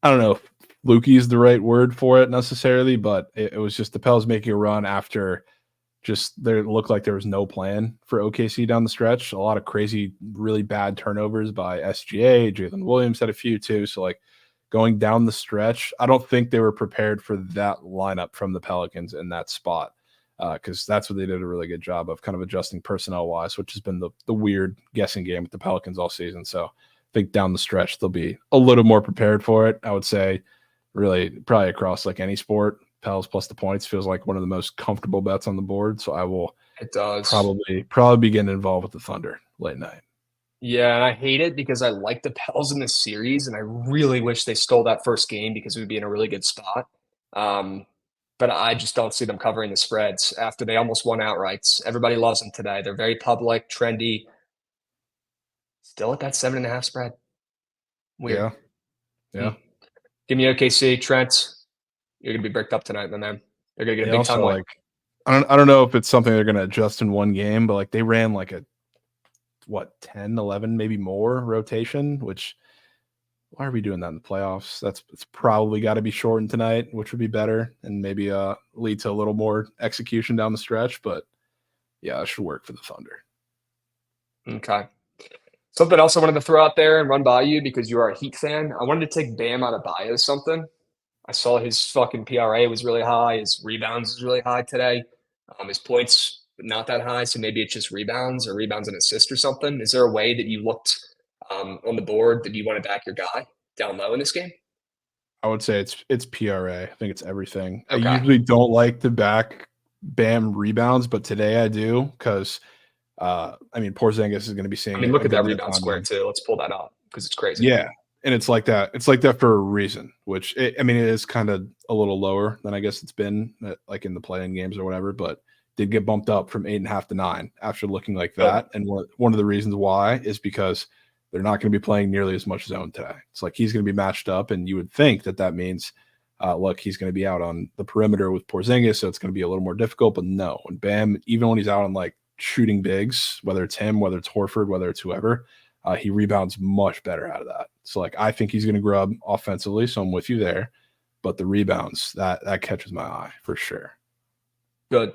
I don't know if fluky is the right word for it necessarily, but it was just the Pels making a run after just there looked like there was no plan for OKC down the stretch. A lot of crazy, really bad turnovers by SGA. Jalen Williams had a few too. So like going down the stretch, I don't think they were prepared for that lineup from the Pelicans in that spot. Because that's what they did a really good job of kind of adjusting personnel wise, which has been the weird guessing game with the Pelicans all season. So I think down the stretch, they'll be a little more prepared for it. I would say really probably across like any sport, Pels plus the points feels like one of the most comfortable bets on the board. So I will probably be getting involved with the Thunder late night. Yeah, and I hate it because I like the Pels in this series, and I really wish they stole that first game because we would be in a really good spot. But I just don't see them covering the spreads after they almost won outright. Everybody loves them today. They're very public, trendy. Still at that 7.5 spread. Weird. Yeah. Give me OKC, Trent. You're gonna be bricked up tonight, my man. They're gonna get a big time win. Like, I don't know if it's something they're gonna adjust in one game, but like they ran like a 10, 11, maybe more rotation, which why are we doing that in the playoffs? It's probably got to be shortened tonight, which would be better and maybe lead to a little more execution down the stretch. But yeah, it should work for the Thunder. Okay. Something else I wanted to throw out there and run by you because you are a Heat fan. I wanted to take Bam out of bios something. I saw his fucking PRA was really high. His rebounds was really high today. His points not that high, so maybe it's just rebounds or rebounds and assists or something. Is there a way that you looked on the board that you want to back your guy down low in this game? I would say it's PRA. I think it's everything. Okay. I usually don't like to back Bam rebounds, but today I do because I mean Porzingis is going to be seeing. I mean, look at that rebound square too. Let's pull that up because it's crazy. Yeah, and it's like that. It's like that for a reason. Which it is kind of a little lower than I guess it's been like in the play-in games or whatever, but did get bumped up from 8.5 to 9 after looking like that. And one of the reasons why is because they're not going to be playing nearly as much zone today. It's like he's going to be matched up, and you would think that means, look, he's going to be out on the perimeter with Porzingis, so it's going to be a little more difficult. But no, and Bam, even when he's out on like shooting bigs, whether it's him, whether it's Horford, whether it's whoever, he rebounds much better out of that. So like I think he's going to grub offensively, so I'm with you there. But the rebounds, that catches my eye for sure. Good.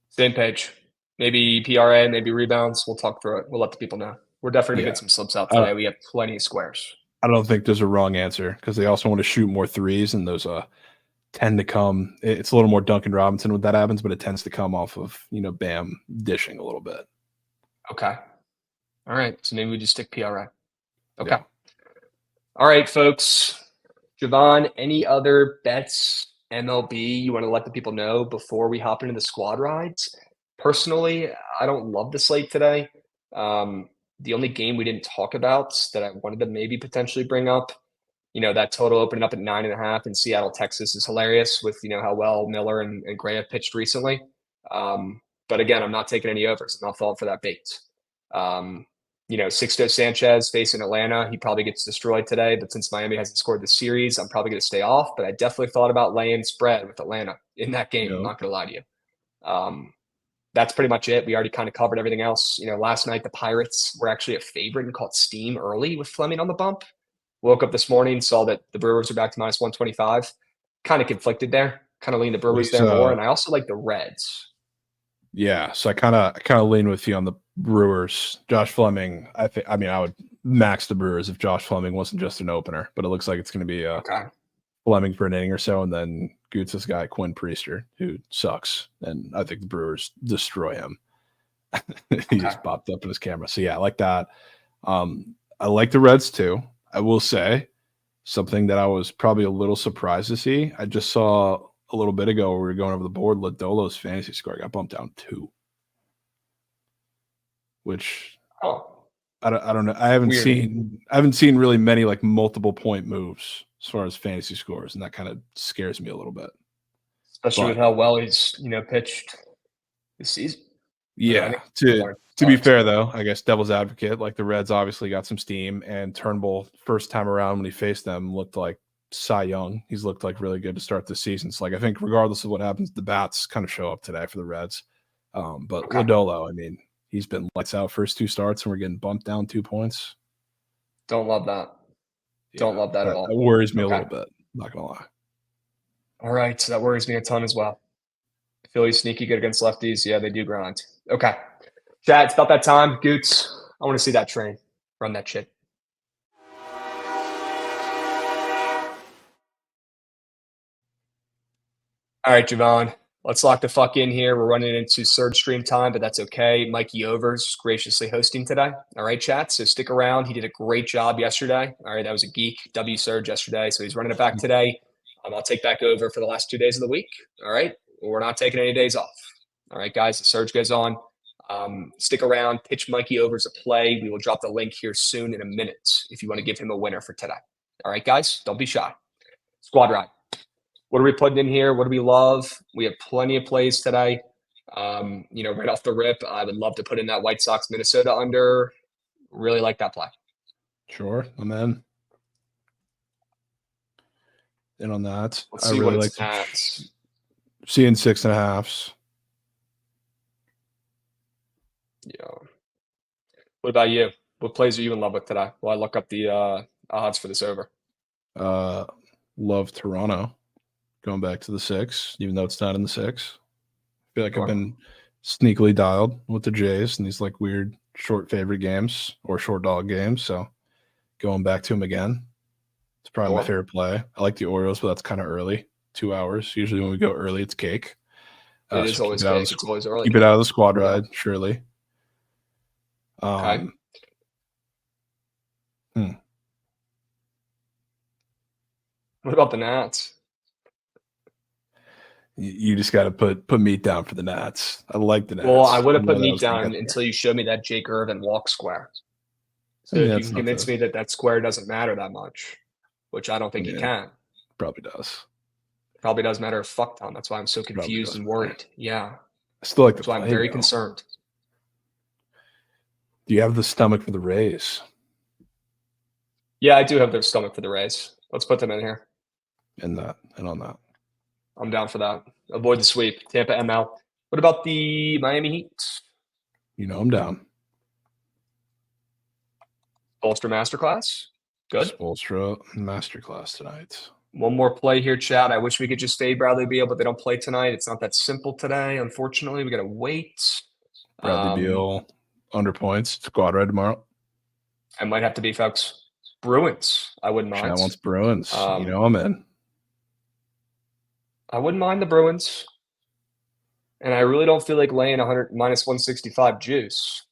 Same page. Maybe PRA, maybe rebounds. We'll talk through it. We'll let the people know. We're definitely going to get some slips out today. We have plenty of squares. I don't think there's a wrong answer because they also want to shoot more threes, and those tend to come. It's a little more Duncan Robinson when that happens, but it tends to come off of Bam dishing a little bit. Okay. All right. So maybe we just stick PRA. Okay. Yeah. All right, folks. Javon, any other bets, MLB, you want to let the people know before we hop into the squad rides? Personally, I don't love the slate today. The only game we didn't talk about that I wanted to maybe potentially bring up that total opening up at 9.5 in Seattle, Texas is hilarious with, how well Miller and Gray have pitched recently. But again, I'm not taking any overs. I'm not falling for that bait. Sixto Sanchez facing Atlanta. He probably gets destroyed today, but since Miami hasn't scored the series, I'm probably going to stay off. But I definitely thought about laying spread with Atlanta in that game. Yep. I'm not going to lie to you. That's pretty much it. We already kind of covered everything else. Last night the Pirates were actually a favorite and caught steam early with Fleming on the bump. Woke up this morning, saw that the Brewers are back to minus 125. Kind of conflicted there. Kind of lean the Brewers there more, and I also like the Reds. Yeah, so I kind of lean with you on the Brewers. Josh Fleming, I would max the Brewers if Josh Fleming wasn't just an opener, but it looks like it's going to be Fleming for an inning or so, and then Goots' guy Quinn Priester, who sucks, and I think the Brewers destroy him. He just popped up in his camera. So yeah, I like that. I like the Reds too. I will say something that I was probably a little surprised to see. I just saw a little bit ago where we were going over the board, Lodolo's fantasy score got bumped down 2, which I don't know. I haven't seen really many like multiple point moves as far as fantasy scores, and that kind of scares me a little bit, especially with how well he's pitched this season. Yeah. To be fair though, I guess devil's advocate, like the Reds obviously got some steam, and Turnbull first time around when he faced them looked like Cy Young. He's looked like really good to start the season. So like I think regardless of what happens, the bats kind of show up today for the Reds. But Lodolo, he's been lights out first 2 starts, and we're getting bumped down 2 points. Don't love that. Don't love that at all. That worries me a little bit. Not gonna lie. All right, so that worries me a ton as well. Philly's sneaky good against lefties. Yeah, they do grind. Okay. Chad, it's about that time. Goots, I want to see that train. Run that shit. All right, Javon, let's lock the fuck in here. We're running into third stream time, but that's okay. Mikey Overs graciously hosting today. All right, chat. So stick around. He did a great job yesterday. All right, that was a geek W surge yesterday. So he's running it back today. I'll take back over for the last 2 days of the week. All right. We're not taking any days off. All right, guys. The surge goes on. Stick around. Pitch Mikey Overs a play. We will drop the link here soon in a minute if you want to give him a winner for today. All right, guys. Don't be shy. Squad ride. What are we putting in here? What do we love? We have plenty of plays today. Right off the rip, I would love to put in that White Sox Minnesota under. Really like that play. Sure, I'm in. In on that. Let's see really what it's at. Seeing 6.5s. Yeah. What about you? What plays are you in love with today? Well, I look up the odds for this over. Love Toronto. Going back to the 6, even though it's not in the 6. I feel like I've been sneakily dialed with the Jays in these like weird short favorite games or short dog games. So going back to them again. It's probably my favorite play. I like the Orioles, but that's kind of early. 2 hours. Usually when we go early, it's cake. It is always cake. It's always early. Keep it out of the squad ride, surely. Okay. What about the Nats? You just got to put meat down for the Nats. I like the Nats. Well, I would have put meat down until you showed me that Jake Irvin walk square. So if you can convince me that square doesn't matter that much, which I don't think he can. Probably does. Probably does matter a fuck ton. That's why I'm so confused and worried. Yeah. I still like That's why I'm very concerned. Do you have the stomach for the Rays? Yeah, I do have the stomach for the Rays. Let's put them in here. And on that. I'm down for that. Avoid the sweep. Tampa ML. What about the Miami Heat? I'm down. Bolster Masterclass. Good. Bolster Masterclass tonight. One more play here, Chad. I wish we could just fade Bradley Beal, but they don't play tonight. It's not that simple today. Unfortunately, we got to wait. Bradley Beal under points. Squad ride tomorrow. I might have to be, folks. Bruins. I wouldn't mind. Chad wants Bruins. I'm in. I wouldn't mind the Bruins. And I really don't feel like laying minus 165 juice.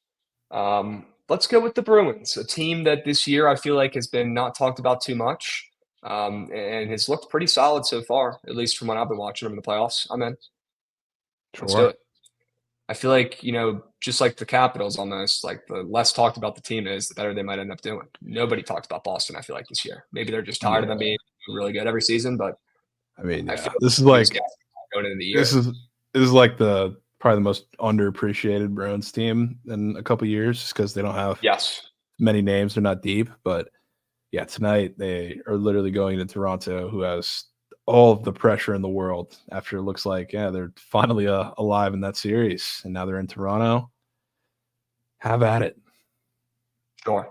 Let's go with the Bruins, a team that this year I feel like has been not talked about too much and has looked pretty solid so far, at least from what I've been watching them in the playoffs. I'm in. Sure. Let's do it. I feel like, just like the Capitals almost, like the less talked about the team is, the better they might end up doing. Nobody talked about Boston, I feel like, this year. Maybe they're just tired of them being really good every season, but I mean, I feel this is like going into the year. this is like probably the most underappreciated Bruins team in a couple years, just because they don't have many names. They're not deep, but yeah, tonight they are literally going to Toronto, who has all of the pressure in the world after it looks like, they're finally alive in that series. And now they're in Toronto. Have at it. Sure.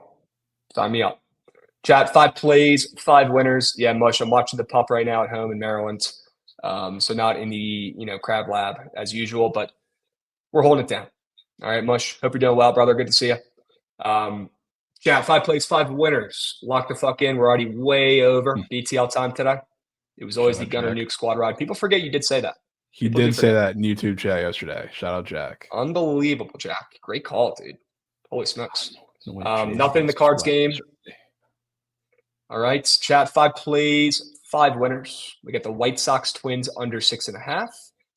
Sign me up. Chat, 5 plays, 5 winners. Yeah, Mush, I'm watching the pup right now at home in Maryland. So not in the, Crab Lab as usual, but we're holding it down. All right, Mush, hope you're doing well, brother. Good to see you. Chat, 5 plays, 5 winners. Lock the fuck in. We're already way over BTL time today. It was always the Gunner Nuke squad ride. People forget you did say that. He did say that in YouTube chat yesterday. Shout out, Jack. Unbelievable, Jack. Great call, dude. Holy smokes. Nothing in the Cards game. All right, chat, 5 plays, 5 winners. We got the White Sox Twins under 6.5,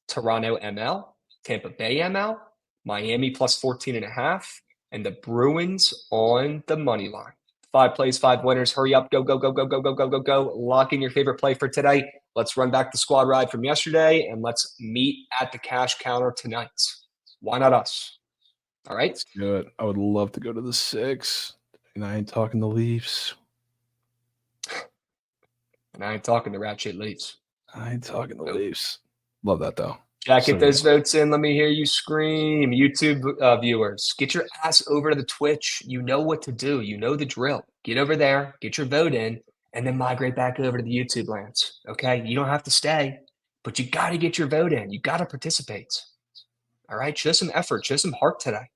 Toronto ML, Tampa Bay ML, Miami plus 14.5, and the Bruins on the money line. 5 plays, 5 winners. Hurry up. Go, go, go, go, go, go, go, go, go. Lock in your favorite play for today. Let's run back the squad ride from yesterday, and let's meet at the cash counter tonight. Why not us? All right? Good. I would love to go to the 6, and I ain't talking the Leafs. And I ain't talking the rat shit Leafs. I ain't talking the Leafs. Love that, though. Jack, get those votes in. Let me hear you scream. YouTube viewers, get your ass over to the Twitch. You know what to do. You know the drill. Get over there, get your vote in, and then migrate back over to the YouTube lands. Okay? You don't have to stay, but you got to get your vote in. You got to participate. All right? Show some effort. Show some heart today.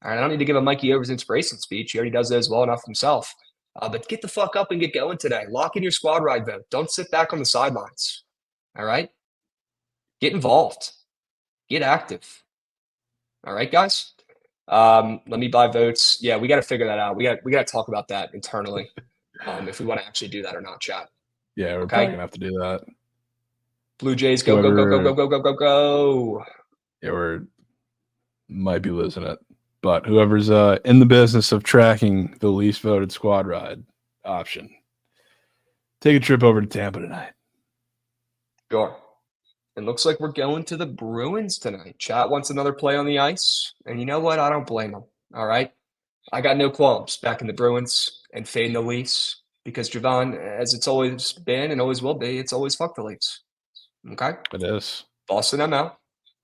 All right? I don't need to give a Mikey Overs inspiration speech. He already does those well enough himself. But get the fuck up and get going today. Lock in your squad ride vote. Don't sit back on the sidelines. All right? Get involved. Get active. All right, guys? Let me buy votes. Yeah, we got to figure that out. We got to talk about that internally if we want to actually do that or not, chat. Yeah, we're probably going to have to do that. Blue Jays, go, go, go, go, go, go, go, go, go. Yeah, we might be losing it. But whoever's in the business of tracking the least voted squad ride option, take a trip over to Tampa tonight. Sure. It looks like we're going to the Bruins tonight. Chat wants another play on the ice. And you know what? I don't blame them. All right? I got no qualms back in the Bruins and fading the Leafs because, Javon, as it's always been and always will be, it's always fuck the Leafs. Okay? It is. Boston ML.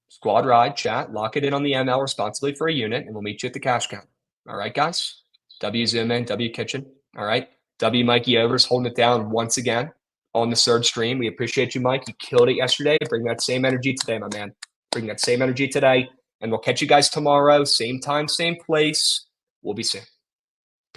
Squad ride, chat, lock it in on the ML responsibly for a unit, and we'll meet you at the cash counter. All right, guys? W Zoom in, W Kitchen. All right? W Mikey Overs holding it down once again on the third stream. We appreciate you, Mike. You killed it yesterday. Bring that same energy today, my man. Bring that same energy today, and we'll catch you guys tomorrow. Same time, same place. We'll be soon.